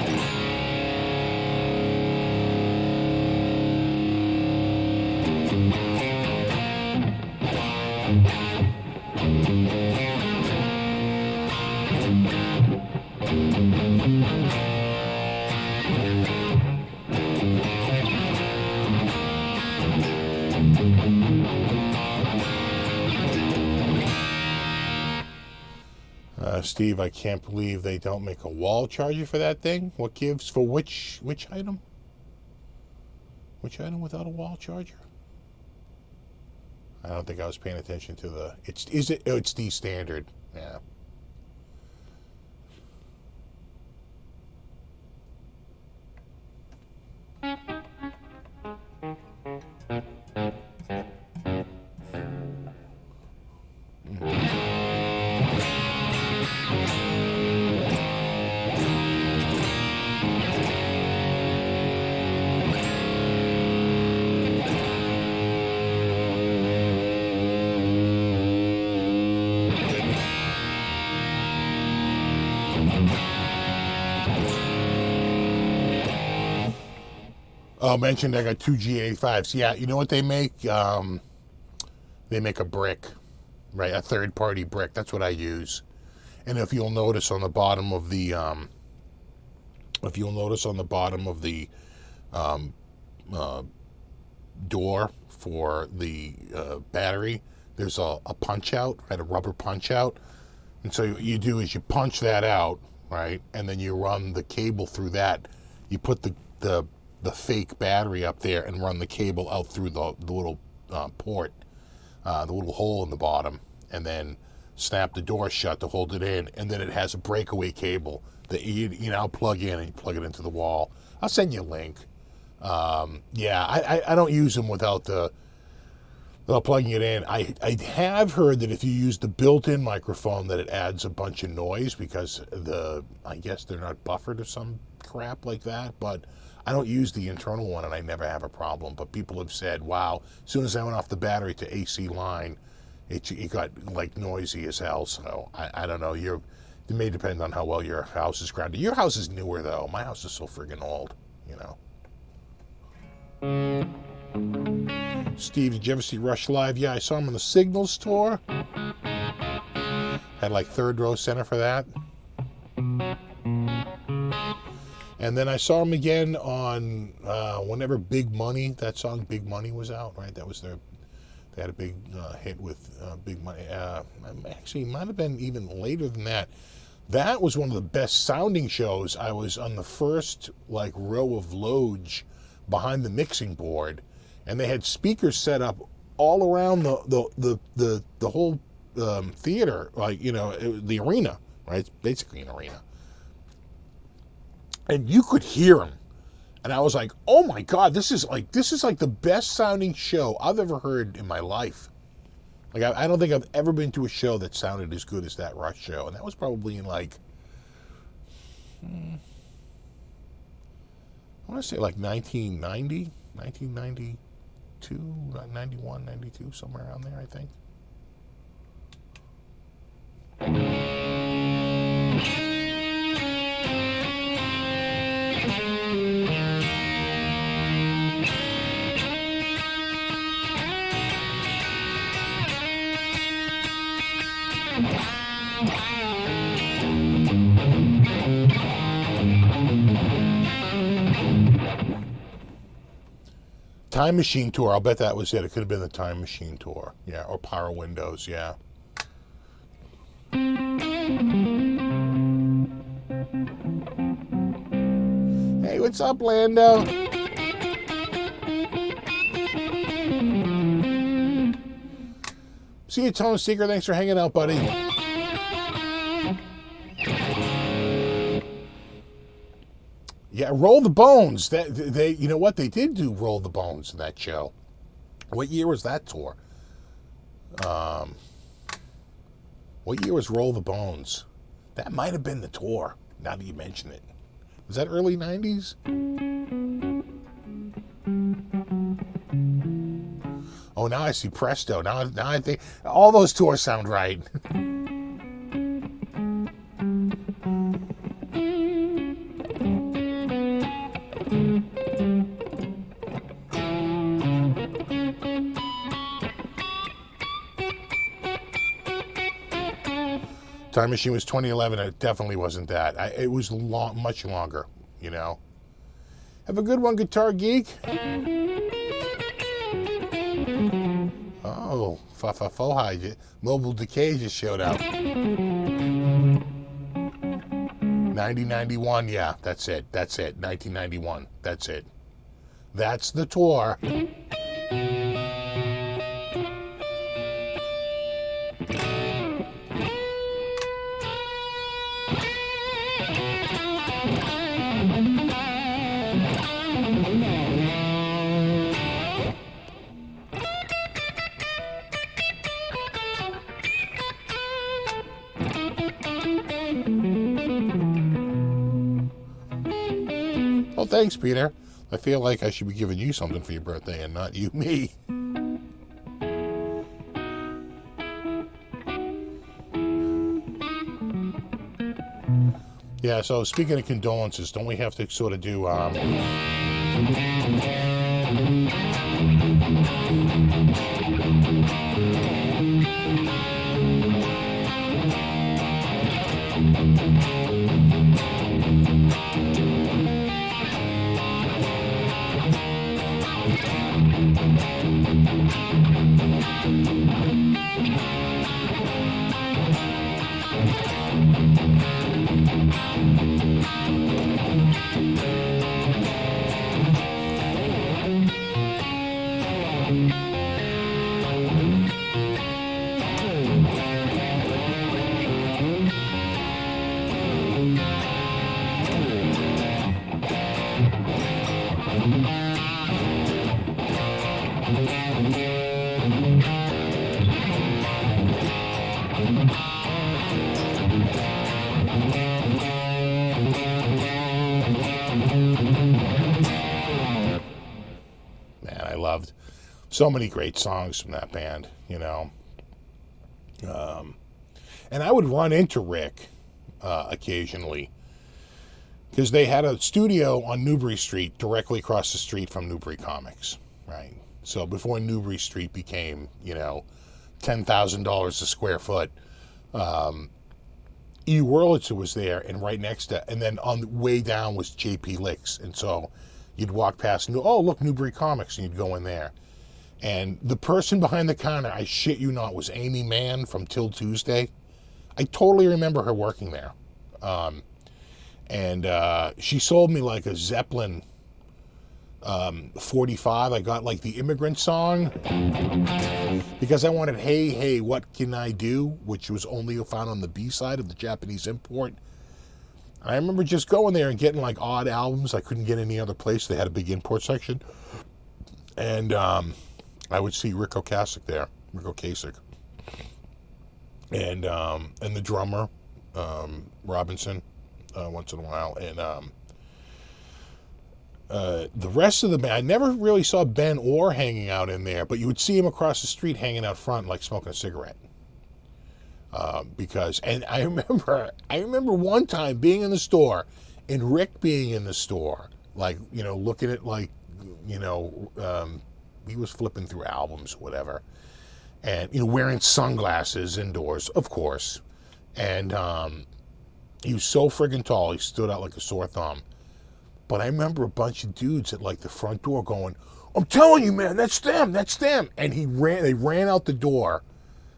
Steve, I can't believe they don't make a wall charger for that thing. What gives for which item? Which item without a wall charger? I don't think I was paying attention to the. It's the standard. Yeah. Oh, mentioned I got 2 G85s. Yeah, you know what they make? They make a brick, right? A third-party brick. That's what I use. And if you'll notice on the bottom of the, door for the battery, there's a punch out, right? A rubber punch out. And so what you do is you punch that out, right? And then you run the cable through that. You put the fake battery up there and run the cable out through the little port, the little hole in the bottom, and then snap the door shut to hold it in, and then it has a breakaway cable that you now plug in and you plug it into the wall. I'll send you a link. Yeah, I don't use them without plugging it in. I have heard that if you use the built-in microphone that it adds a bunch of noise because I guess they're not buffered or some crap like that, but I don't use the internal one and I never have a problem. But people have said, wow, as soon as I went off the battery to AC line, it got like noisy as hell. So I don't know. It may depend on how well your house is grounded. Your house is newer though. My house is so friggin' old, you know. Steve, did you ever see Rush live? Yeah, I saw him on the Signals tour. Had like third row center for that. And then I saw him again on whenever Big Money, that song Big Money was out, right? That was they had a big hit with Big Money. Actually, it might have been even later than that. That was one of the best sounding shows. I was on the first like row of loge behind the mixing board, and they had speakers set up all around the whole theater, like, you know, the arena, right? It's basically an arena. And you could hear them. And I was like, oh my God, this is like the best sounding show I've ever heard in my life. Like, I don't think I've ever been to a show that sounded as good as that Rush show. And that was probably in like, I want to say like 1990, 1992, 91, 92, somewhere around there, I think. Time Machine Tour. I'll bet that was it. It could have been the Time Machine Tour. Yeah, or Power Windows. Yeah. Hey, what's up, Lando? See you, Tone Seeker. Thanks for hanging out, buddy. Yeah, Roll the Bones. They, you know what? They did do Roll the Bones in that show. What year was that tour? What year was Roll the Bones? That might have been the tour, now that you mention it. Was that early 90s? Oh, now I see Presto. Now I think all those tours sound right. Time Machine was 2011. It definitely wasn't that. It was much longer, you know. Have a good one, Guitar Geek. Oh, Fohai. Mobile Decay just showed up. 1991, yeah, that's it. 1991, that's it. That's the tour. Well, thanks, Peter. I feel like I should be giving you something for your birthday and not you me. Yeah, so speaking of condolences, don't we have to sort of do... Man, I loved so many great songs from that band, you know. And I would run into Rick occasionally because they had a studio on Newbury Street directly across the street from Newbury Comics, right? So before Newbury Street became, you know, $10,000 a square foot, E. Wurlitzer was there, and right next to, and then on the way down was J.P. Licks, and so you'd walk past, oh, look, Newbury Comics, and you'd go in there. And the person behind the counter, I shit you not, was Amy Mann from Till Tuesday. I totally remember her working there. And she sold me like a Zeppelin 45. I got like the Immigrant Song because I wanted Hey Hey What Can I Do, which was only found on the B-side of the Japanese import. I remember just going there and getting like odd albums I couldn't get any other place. They had a big import section, and I would see Rick Ocasek there, and the drummer Robinson once in a while, and the rest of the band, I never really saw Ben Orr hanging out in there, but you would see him across the street hanging out front, like smoking a cigarette. And I remember one time being in the store, and Rick being in the store, like, you know, looking at, like, you know, he was flipping through albums, whatever, and, you know, wearing sunglasses indoors, of course, and he was so friggin' tall, he stood out like a sore thumb. But I remember a bunch of dudes at like the front door going, "I'm telling you, man, that's them, that's them." And they ran out the door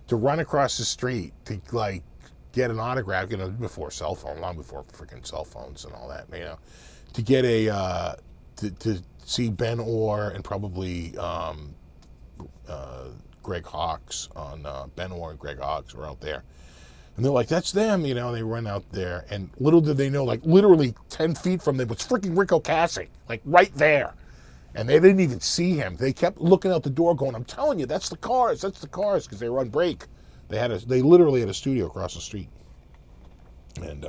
to run across the street to like get an autograph, before cell phone, long before freaking cell phones and all that, to get a to see Ben Orr and probably Greg Hawkes on Ben Orr and Greg Hawkes were out there. And they're like, "That's them," they run out there, and little did they know, like literally 10 feet from them was freaking Rick Ocasek, like right there. And they didn't even see him. They kept looking out the door going, "I'm telling you, that's the Cars, because they were on break." They literally had a studio across the street. And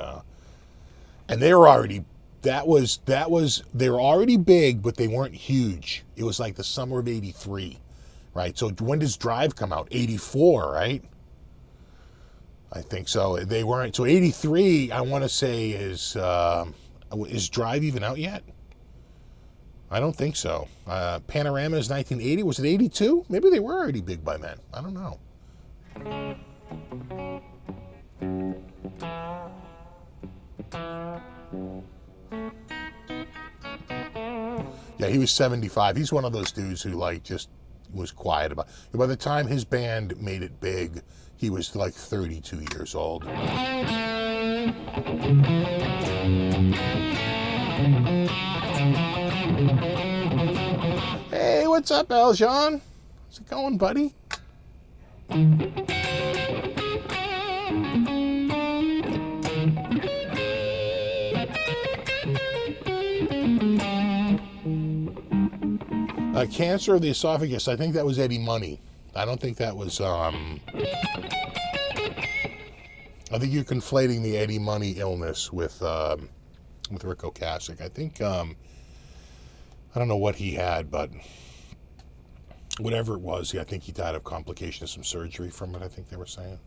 they were already, they were already big, but they weren't huge. It was like the summer of '83, right? So when does Drive come out? '84, right? I think so. They weren't. So '83, I want to say, is Drive even out yet? I don't think so. Panorama is 1980. Was it '82? Maybe they were already big by then. I don't know. Yeah, he was 75. He's one of those dudes who like just was quiet about it. By the time his band made it big, he was like 32 years old. Hey, what's up, Aljon? How's it going, buddy? Cancer of the esophagus. I think that was Eddie Money. I don't think that was. I think you're conflating the Eddie Money illness with Rick Ocasek. I think I don't know what he had, but whatever it was, I think he died of complications, some surgery from it. I think they were saying.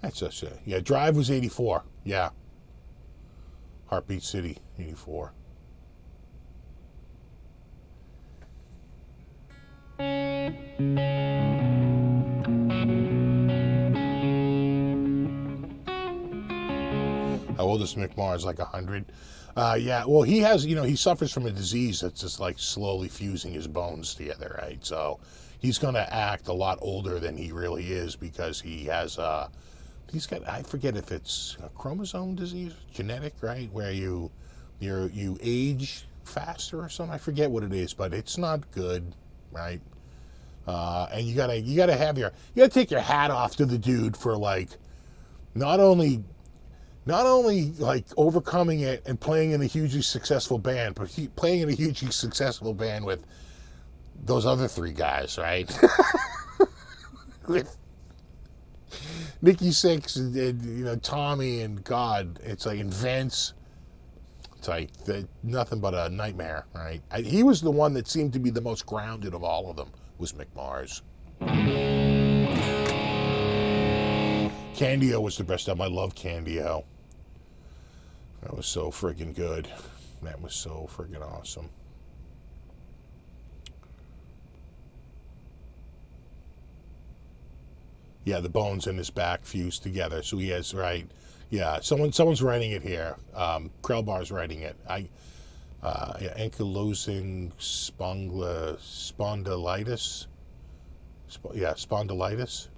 That's just it. Yeah, Drive was '84. Yeah. Heartbeat City, '84. How old is Mick Mars? Like 100? Yeah, well, he has, he suffers from a disease that's just like slowly fusing his bones together, right? So he's going to act a lot older than he really is because he has, he's got, I forget if it's a chromosome disease, genetic, right? Where you age faster or something. I forget what it is, but it's not good, right? And you gotta take your hat off to the dude for like, not only like overcoming it and playing in a hugely successful band, but playing in a hugely successful band with those other three guys, right? With Nikki Sixx and Tommy and God, it's like, and Vince. It's like nothing but a nightmare, right? He was the one that seemed to be the most grounded of all of them, was Mick Mars. Candio was the best album. I love Candio. That was so friggin' good. That was so friggin' awesome. Yeah, the bones in his back fused together. So he has, right. Yeah, someone's writing it here. Krellbar's writing it. Ankylosing spondylitis. Spondylitis.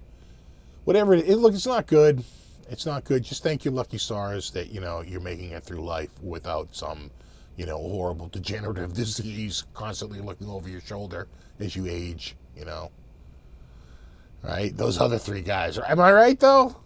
Whatever it is. Look, it's not good. It's not good. Just thank your lucky stars that, you're making it through life without some, horrible degenerative disease constantly looking over your shoulder as you age, Right? Those other three guys. Am I right, though?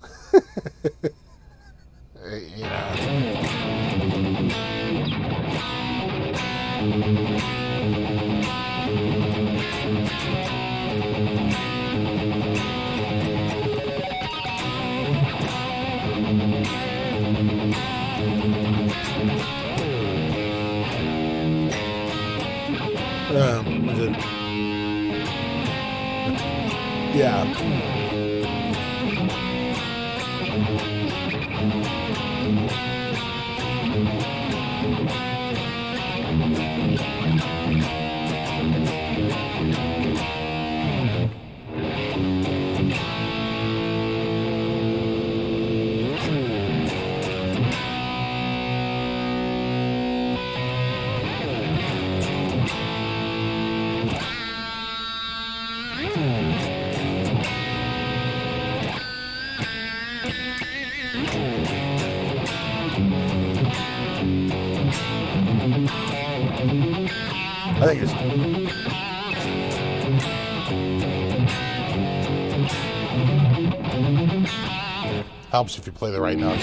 Yeah. think it's... Helps if you play the right notes.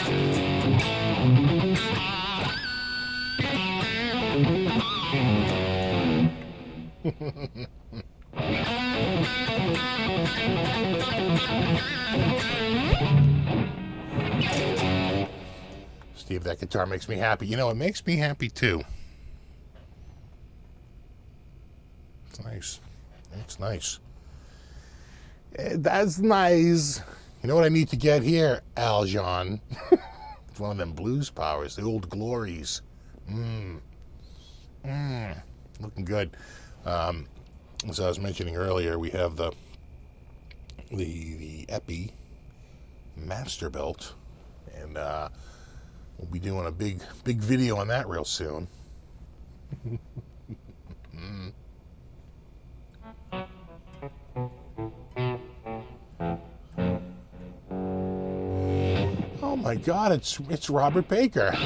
Steve, that guitar makes me happy. You know, it makes me happy too. It's nice. It's nice. That's nice. You know what I need to get here, Aljon? It's one of them blues powers, the old glories. Looking good. As I was mentioning earlier, we have the Epi Masterbuilt, and we'll be doing a big video on that real soon. Oh my God! It's Robert Baker. I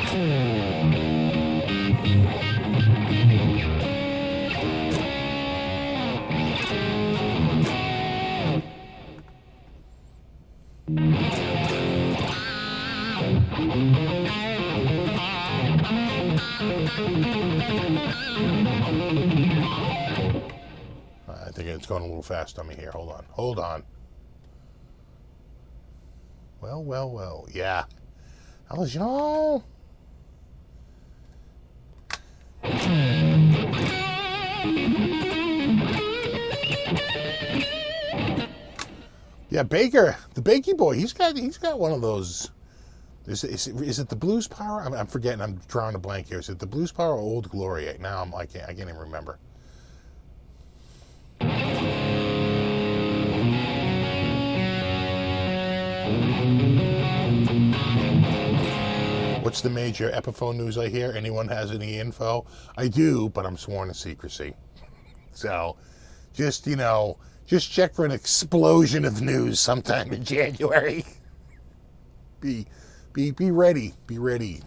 think it's going a little fast on me here. Hold on. Well. Yeah. Aljon. Yeah, Baker, the Bakey boy. He's got one of those. Is it the Blues Power? I'm forgetting. I'm drawing a blank here. Is it the Blues Power or Old Glory? Now I can't even remember. What's the major Epiphone news I hear? Anyone has any info? I do, but I'm sworn to secrecy. So, just check for an explosion of news sometime in January. Be ready. Be ready.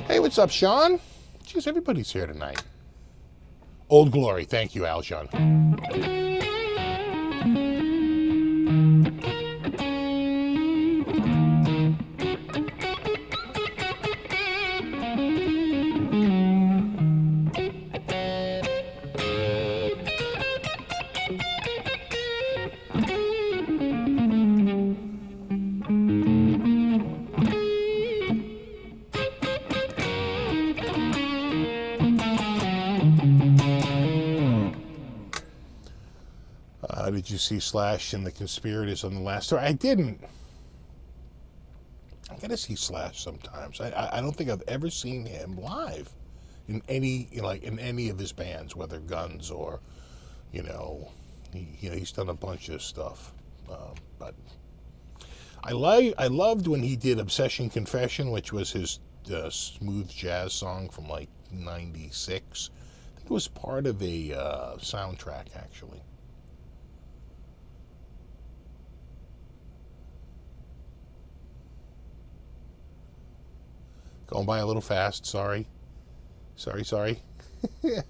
Hey, what's up, Sean? Jeez, everybody's here tonight. Old Glory. Thank you, Aljon. Did you see Slash and the Conspirators on the last tour? I didn't. I gotta see Slash sometimes. I don't think I've ever seen him live in any of his bands, whether Guns or he's done a bunch of stuff. But I loved when he did Obsession Confession, which was his smooth jazz song from like '96. I think it was part of a soundtrack actually. Going by a little fast, sorry. Sorry. With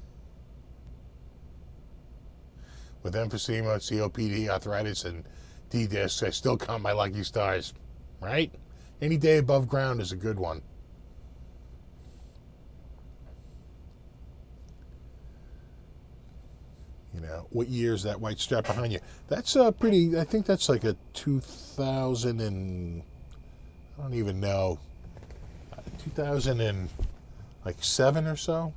emphysema, COPD, arthritis, and D-disc, I still count my lucky stars, right? Any day above ground is a good one. What year is that white strap behind you? That's I think that's like a 2000 and, I don't even know. 2007 or so,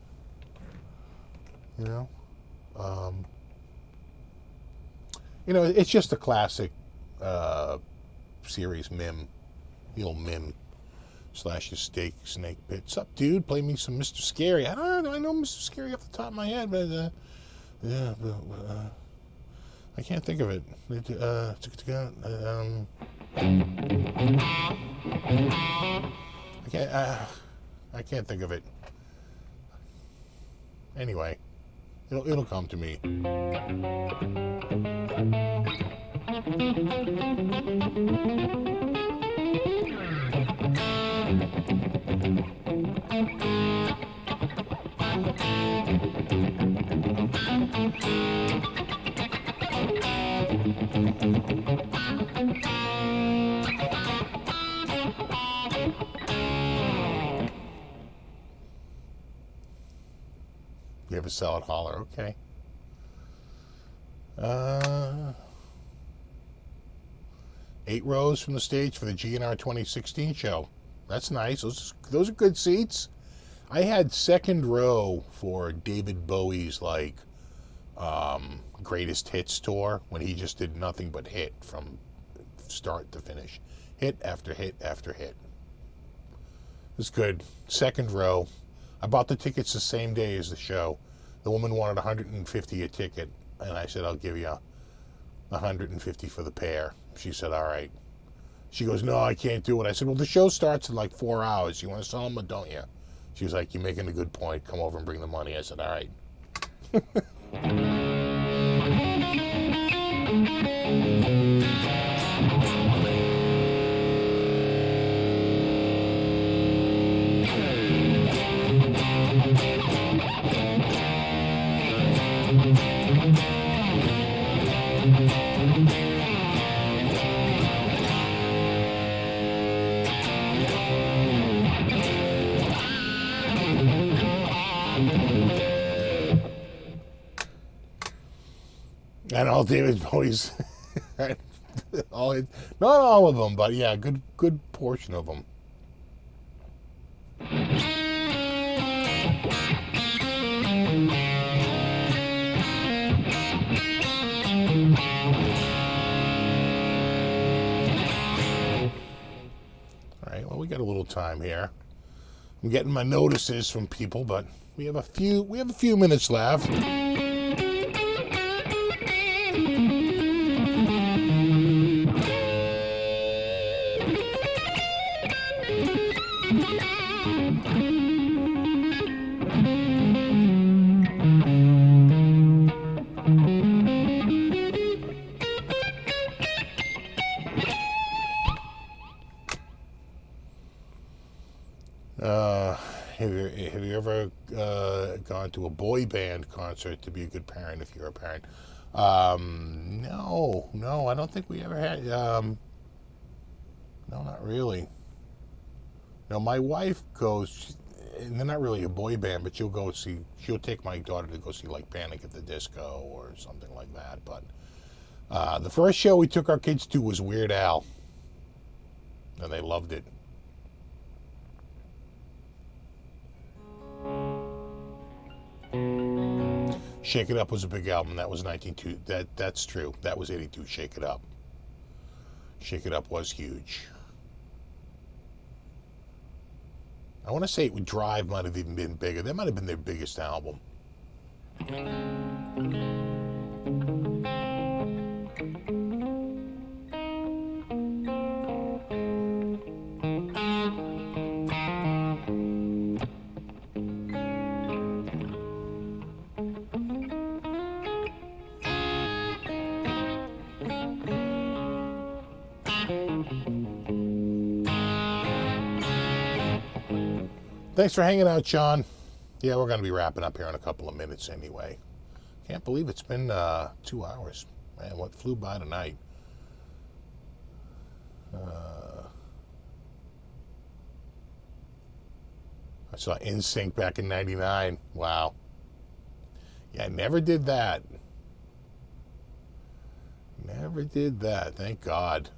it's just a classic series MIM, the old MIM / the Snake Pit. What's up, dude? Play me some Mr. Scary. I don't know. I know Mr. Scary off the top of my head, but I can't think of it. I can't think of it. Anyway, It'll come to me. You ever sell at Holler? Okay. 8 rows from the stage for the GNR 2016 show. That's nice. Those are good seats. I had second row for David Bowie's greatest hits tour when he just did nothing but hit from start to finish. Hit after hit after hit. It's good. Second row. I bought the tickets the same day as the show. The woman wanted $150 a ticket, and I said, I'll give you $150 for the pair. She said, all right. She goes, no, I can't do it. I said, well, the show starts in like 4 hours. You want to sell them or don't you? She was like, you're making a good point. Come over and bring the money. I said, all right. And all David Bowie's, not all of them, but yeah, good portion of them. All right, well, we got a little time here. I'm getting my notices from people, but we have a few minutes left. Have you ever gone to a boy band concert to be a good parent if you're a parent? No, I don't think we ever had. No, not really. No, my wife goes, and they're not really a boy band, but she'll take my daughter to go see like Panic at the Disco or something like that. But the first show we took our kids to was Weird Al, and they loved it. Shake It Up was a big album. That was 1992. That's true. That was 82. Shake It Up. Shake It Up was huge. I want to say Drive might have even been bigger. That might have been their biggest album. Thanks for hanging out, Sean. Yeah, we're going to be wrapping up here in a couple of minutes anyway. Can't believe it's been 2 hours. Man, what flew by tonight. I saw NSYNC back in '99. Wow. Yeah, I never did that. Never did that. Thank God.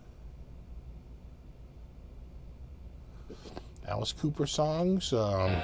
Alice Cooper songs. And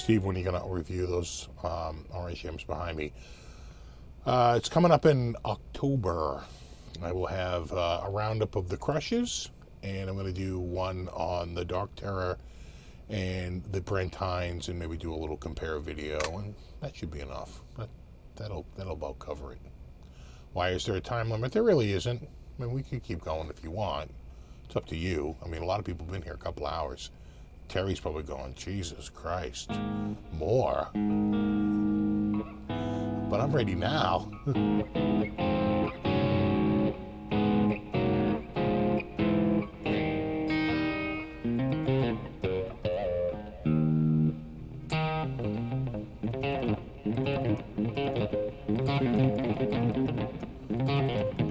Steve, when are you going to review those orange M's behind me? It's coming up in October. I will have a roundup of the crushes, and I'm going to do one on the Dark Terror and the Brent Hines, and maybe do a little compare video, and that should be enough. That'll about cover it. Why is there a time limit? There really isn't. I mean, we could keep going if you want. It's up to you. I mean, a lot of people have been here a couple hours. Terry's probably going, Jesus Christ, more. But I'm ready now.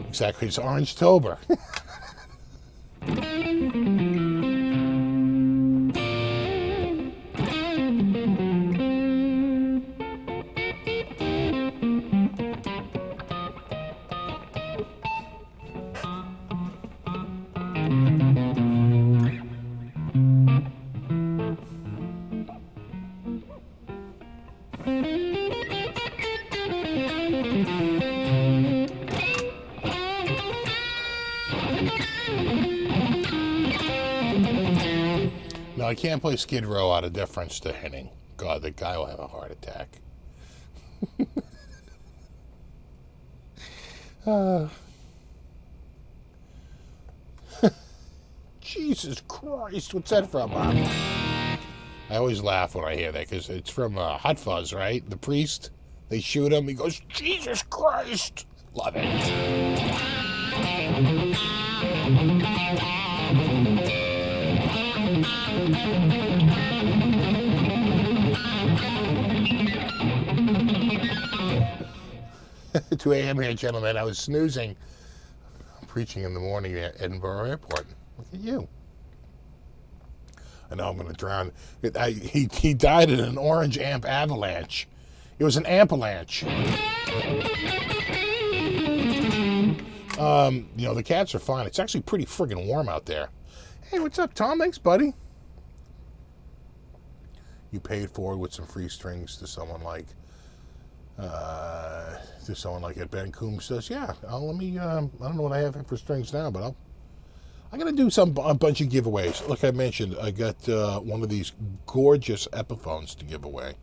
Exactly, it's Orange-tober. No, I can't play Skid Row out of deference to Henning. God, the guy will have a heart attack. Jesus Christ, what's that from, Bob? I always laugh when I hear that, because it's from Hot Fuzz, right? The priest, they shoot him, he goes, Jesus Christ! Love it. At 2 a.m. here, gentlemen. I was snoozing. I'm preaching in the morning at Edinburgh Airport. Look at you. I know I'm going to drown. He died in an orange amp avalanche. It was an ampalanche. You know, the cats are fine. It's actually pretty friggin' warm out there. Hey, what's up, Tom? Thanks, buddy. You paid for it with some free strings to someone like Ed Ben Coombs says, yeah, let me, I don't know what I have for strings now, but I'm going to do a bunch of giveaways. Like I mentioned, I got one of these gorgeous Epiphones to give away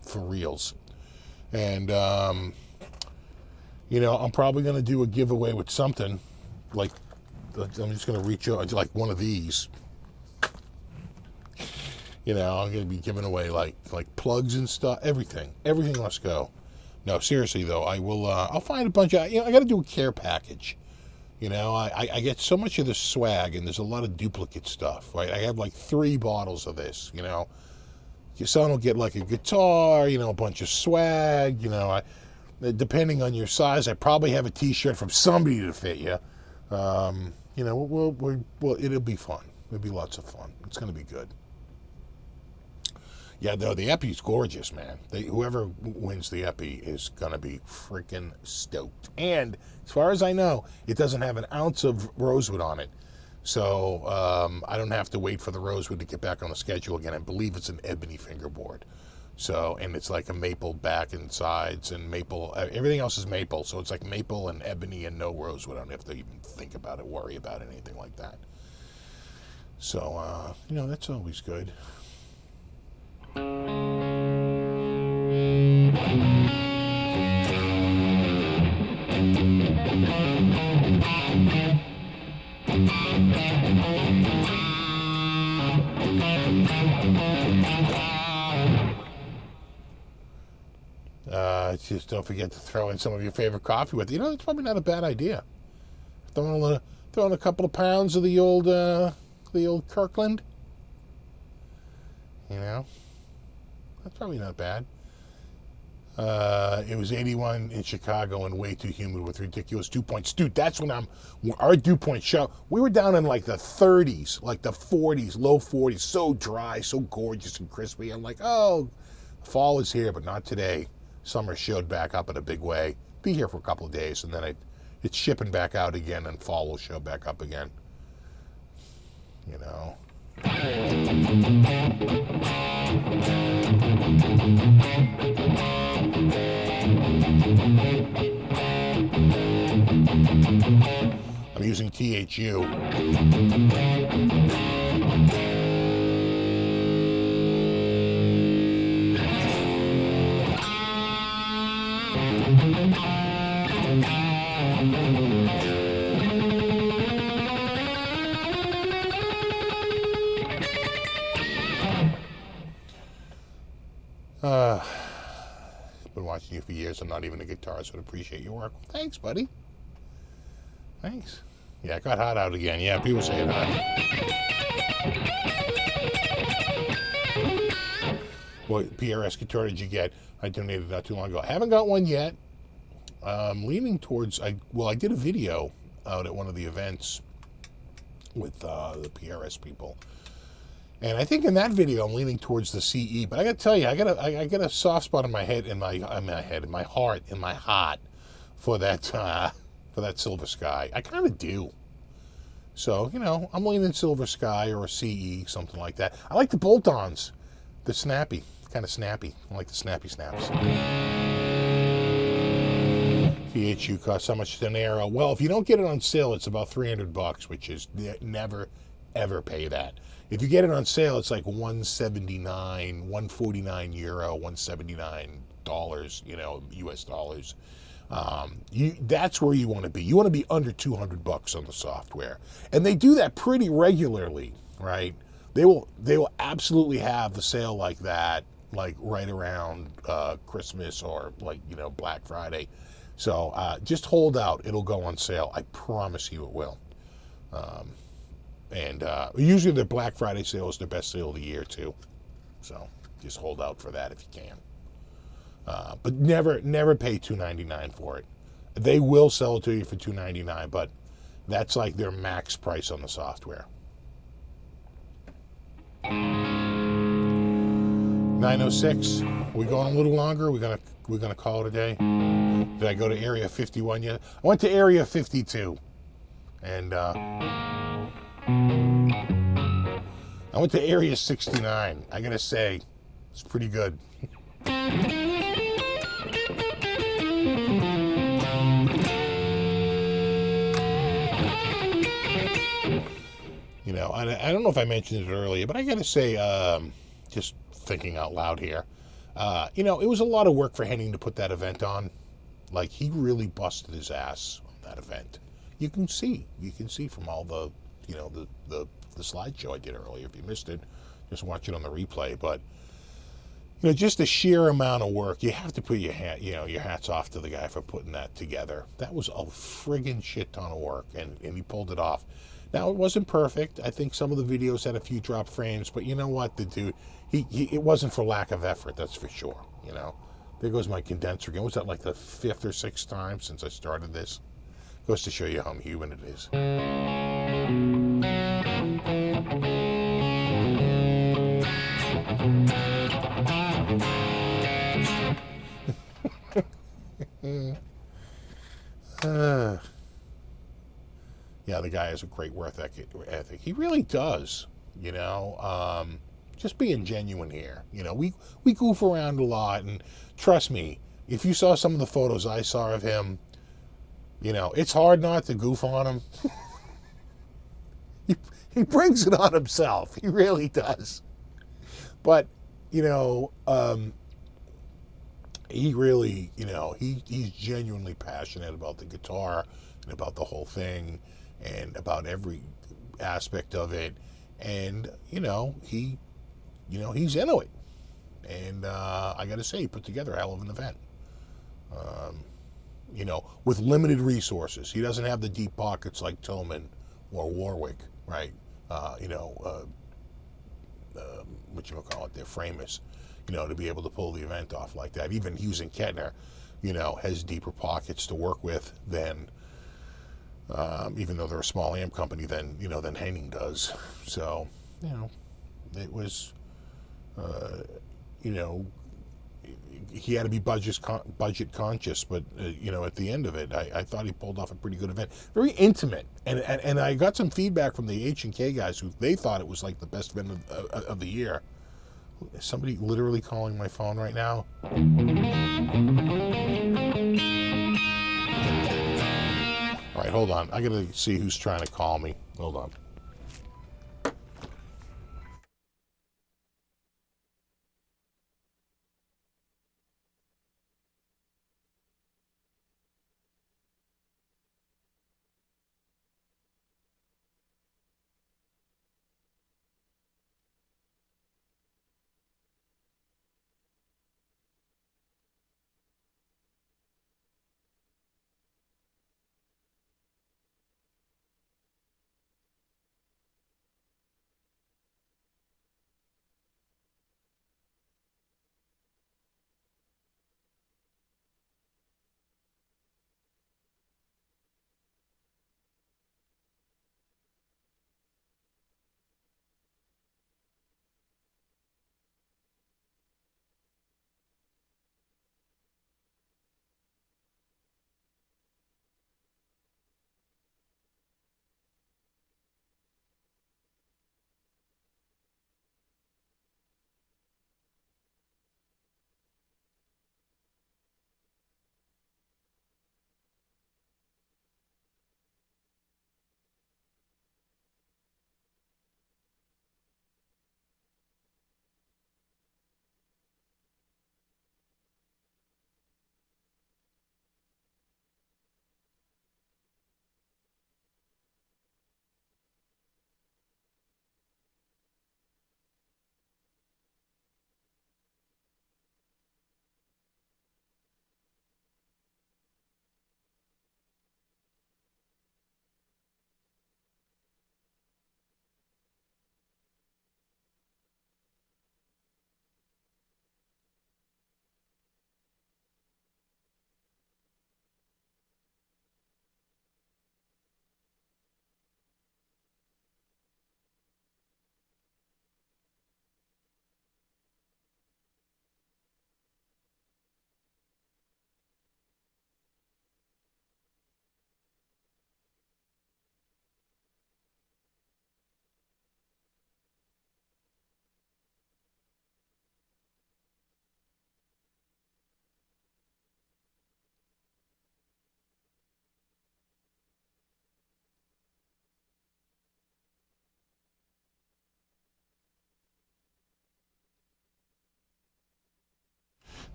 for reals. And, you know, I'm probably going to do a giveaway with something like, I'm just going to reach out to like one of these. You know, I'm going to be giving away like plugs and stuff, everything must go. No, seriously though, I will, I'll find a bunch of, you know, I got to do a care package. You know, I get so much of this swag, and there's a lot of duplicate stuff, right? I have like 3 bottles of this, you know. Your son will get like a guitar, you know, a bunch of swag, you know. Depending on your size, I probably have a t-shirt from somebody to fit you. You know, well, it'll be fun. It'll be lots of fun. It's going to be good. Yeah, no, the Epi's gorgeous, man. Whoever wins the Epi is going to be freaking stoked. And as far as I know, it doesn't have an ounce of rosewood on it. So I don't have to wait for the rosewood to get back on the schedule again. I believe it's an ebony fingerboard. So, and it's like a maple back and sides and maple. Everything else is maple. So it's like maple and ebony and no rosewood. I don't have to even think about it, worry about it, anything like that. So, you know, that's always good. Just don't forget to throw in some of your favorite coffee with it. You know, it's probably not a bad idea. Throw in a couple of pounds of the old Kirkland. You know, that's probably not bad. It was 81 in Chicago and way too humid with ridiculous dew points. Dude, that's when our dew point show. We were down in like the 30s, like the 40s, low 40s. So dry, so gorgeous and crispy. I'm like, oh, fall is here, but not today. Summer showed back up in a big way. Be here for a couple of days, and then it's shipping back out again, and fall will show back up again. You know. I'm using THU. Been watching you for years. I'm not even a guitarist, but appreciate your work. Thanks, buddy. Thanks. Yeah, it got hot out again. Yeah, people say it hot. What PRS guitar did you get? I donated not too long ago. I haven't got one yet. I'm leaning towards, I did a video out at one of the events with the PRS people. And I think in that video I'm leaning towards the CE, but I got to tell you, I got a soft spot in my head, in my heart, for that Silver Sky. I kind of do. So, you know, I'm leaning Silver Sky or a CE, something like that. I like the bolt-ons. They're snappy, kind of snappy. I like the snappy snaps. THU costs how much an arrow? Well, if you don't get it on sale, it's about $300, which is never, ever pay that. If you get it on sale, it's like $179, €149, $179, you know, US dollars. That's where you want to be. You want to be under $200 on the software, and they do that pretty regularly, right? They will absolutely have the sale like that, like right around Christmas or like, you know, Black Friday. So just hold out; it'll go on sale. I promise you, it will. And usually their Black Friday sale is their best sale of the year too. So just hold out for that if you can. But never pay $299 for it. They will sell it to you for $299, but that's like their max price on the software. 9:06. We going a little longer? We're gonna call it a day. Did I go to Area 51 yet? I went to Area 52, and I went to Area 69. I gotta say, it's pretty good. You know, I don't know if I mentioned it earlier, but I gotta say, just thinking out loud here, you know, it was a lot of work for Henning to put that event on. Like, he really busted his ass on that event. You can see from all the, you know, the slideshow I did earlier. If you missed it, just watch it on the replay. But, you know, just the sheer amount of work, you have to put your hats off to the guy for putting that together. That was a friggin' shit ton of work, and he pulled it off. Now, it wasn't perfect. I think some of the videos had a few drop frames, but you know what, the dude, it wasn't for lack of effort, that's for sure, you know. There goes my condenser again. Was that like the 5th or 6th time since I started this? Goes to show you how human it is. Yeah, the guy has a great work ethic. He really does, you know. Just being genuine here. You know, we goof around a lot, and trust me, if you saw some of the photos I saw of him, you know, it's hard not to goof on him. He brings it on himself. He really does. But, you know, he really, you know, he's genuinely passionate about the guitar and about the whole thing and about every aspect of it. And, you know, he's into it. And I got to say, he put together a hell of an event. You know, with limited resources. He doesn't have the deep pockets like Tillman or Warwick, right? You know, whatchamacallit, their framers, you know, to be able to pull the event off like that. Even Hughes and Kettner, you know, has deeper pockets to work with than, even though they're a small amp company, than Henning does. So, you know, it was, you know, he had to be budget conscious, but you know, at the end of it, I thought he pulled off a pretty good event. Very intimate, and I got some feedback from the H&K guys who they thought it was like the best event of the year. Is somebody literally calling my phone right now? All right, hold on. I gotta see who's trying to call me. Hold on.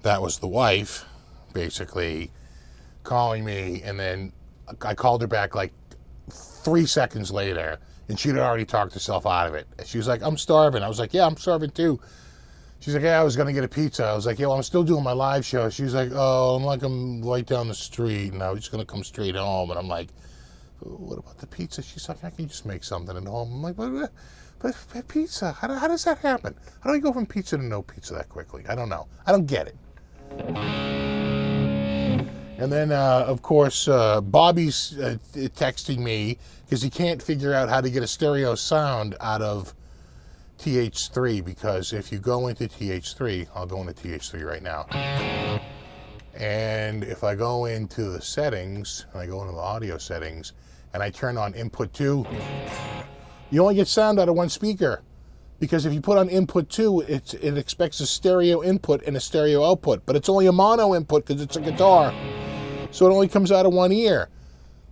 That was the wife, basically, calling me, and then I called her back like 3 seconds later, and she'd already talked herself out of it. She was like, I'm starving. I was like, yeah, I'm starving too. She's like, yeah, I was going to get a pizza. I was like, yeah, well, I'm still doing my live show. She was like, oh, I'm right down the street, and I was just going to come straight home. And I'm like, what about the pizza? She's like, I can just make something at home. I'm like, but pizza, how does that happen? How do I go from pizza to no pizza that quickly? I don't know. I don't get it. And then, of course, Bobby's texting me because he can't figure out how to get a stereo sound out of TH3, because if you go into TH3, I'll go into TH3 right now. And if I go into the settings, and I go into the audio settings, and I turn on input 2, you only get sound out of one speaker. Because if you put on input 2, it expects a stereo input and a stereo output, but it's only a mono input because it's a guitar. So it only comes out of one ear.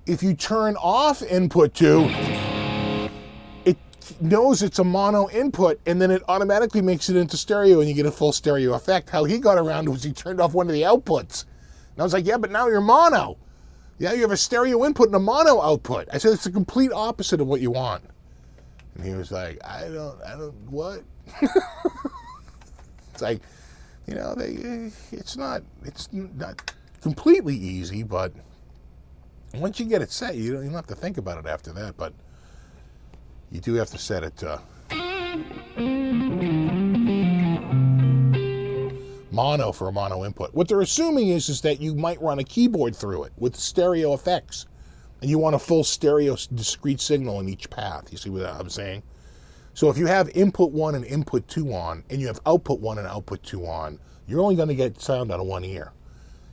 If you turn off input 2, it knows it's a mono input, and then it automatically makes it into stereo, and you get a full stereo effect. How he got around it was he turned off one of the outputs. And I was like, yeah, but now you're mono. Yeah, you have a stereo input and a mono output. I said, it's the complete opposite of what you want. And he was like, I don't, what? It's like, you know, it's not completely easy, but once you get it set, you don't have to think about it after that, but you do have to set it to mono for a mono input. What they're assuming is that you might run a keyboard through it with stereo effects. And you want a full stereo discrete signal in each path. You see what I'm saying? So if you have input 1 and input 2 on, and you have output 1 and output 2 on, you're only going to get sound out of one ear.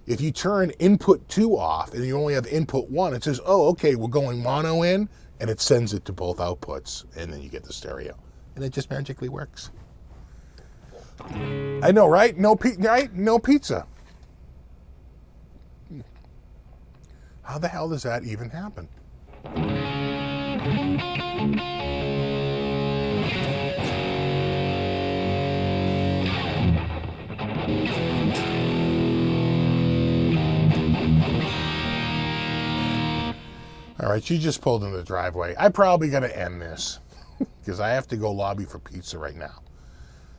If you turn input 2 off and you only have input 1, it says, oh, okay, we're going mono in, and it sends it to both outputs, and then you get the stereo. And it just magically works. I know, right? No pizza. How the hell does that even happen? All right, she just pulled in the driveway. I probably got to end this because I have to go lobby for pizza right now.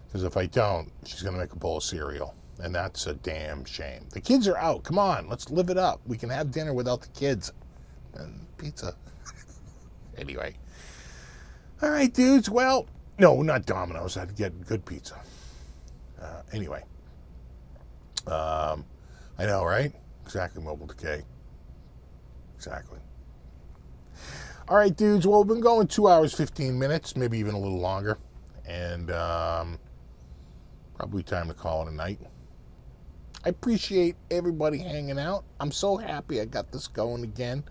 Because if I don't, she's going to make a bowl of cereal. And that's a damn shame. The kids are out. Come on, let's live it up. We can have dinner without the kids. And pizza. Anyway. All right, dudes. Well, no, not Domino's. I'd get good pizza. Anyway. I know, right? Exactly, Mobile Decay. Exactly. All right, dudes. Well, we've been going 2 hours, 15 minutes, maybe even a little longer. And probably time to call it a night. I appreciate everybody hanging out. I'm so happy I got this going again.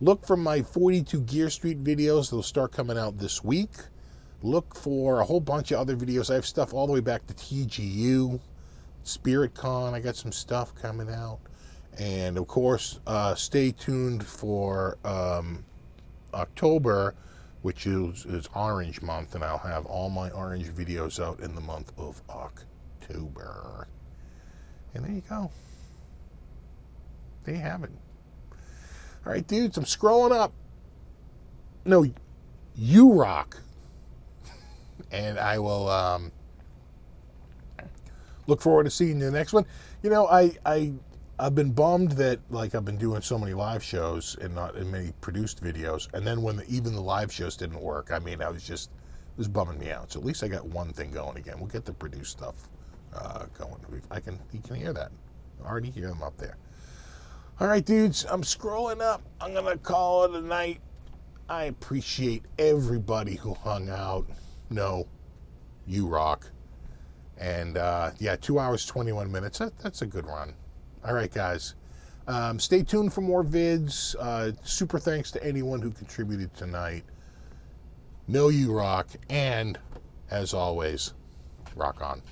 Look for my 42 Gear Street videos. They'll start coming out this week. Look for a whole bunch of other videos. I have stuff all the way back to TGU, Spirit Con. I got some stuff coming out. And, of course, stay tuned for October, which is Orange Month, and I'll have all my Orange videos out in the month of October. And there you go. There you have it. All right, dudes, I'm scrolling up. No, you rock. And I will look forward to seeing you in the next one. You know, I've been bummed that, like, I've been doing so many live shows and not in many produced videos. And then when even the live shows didn't work, I mean, it was bumming me out. So at least I got one thing going again. We'll get the produced stuff going. You can hear that. I already hear them up there. All right, dudes, I'm scrolling up. I'm going to call it a night. I appreciate everybody who hung out. No, you rock. And, yeah, 2 hours, 21 minutes. That's a good run. All right, guys. Stay tuned for more vids. Super thanks to anyone who contributed tonight. Know you rock. And, as always, rock on.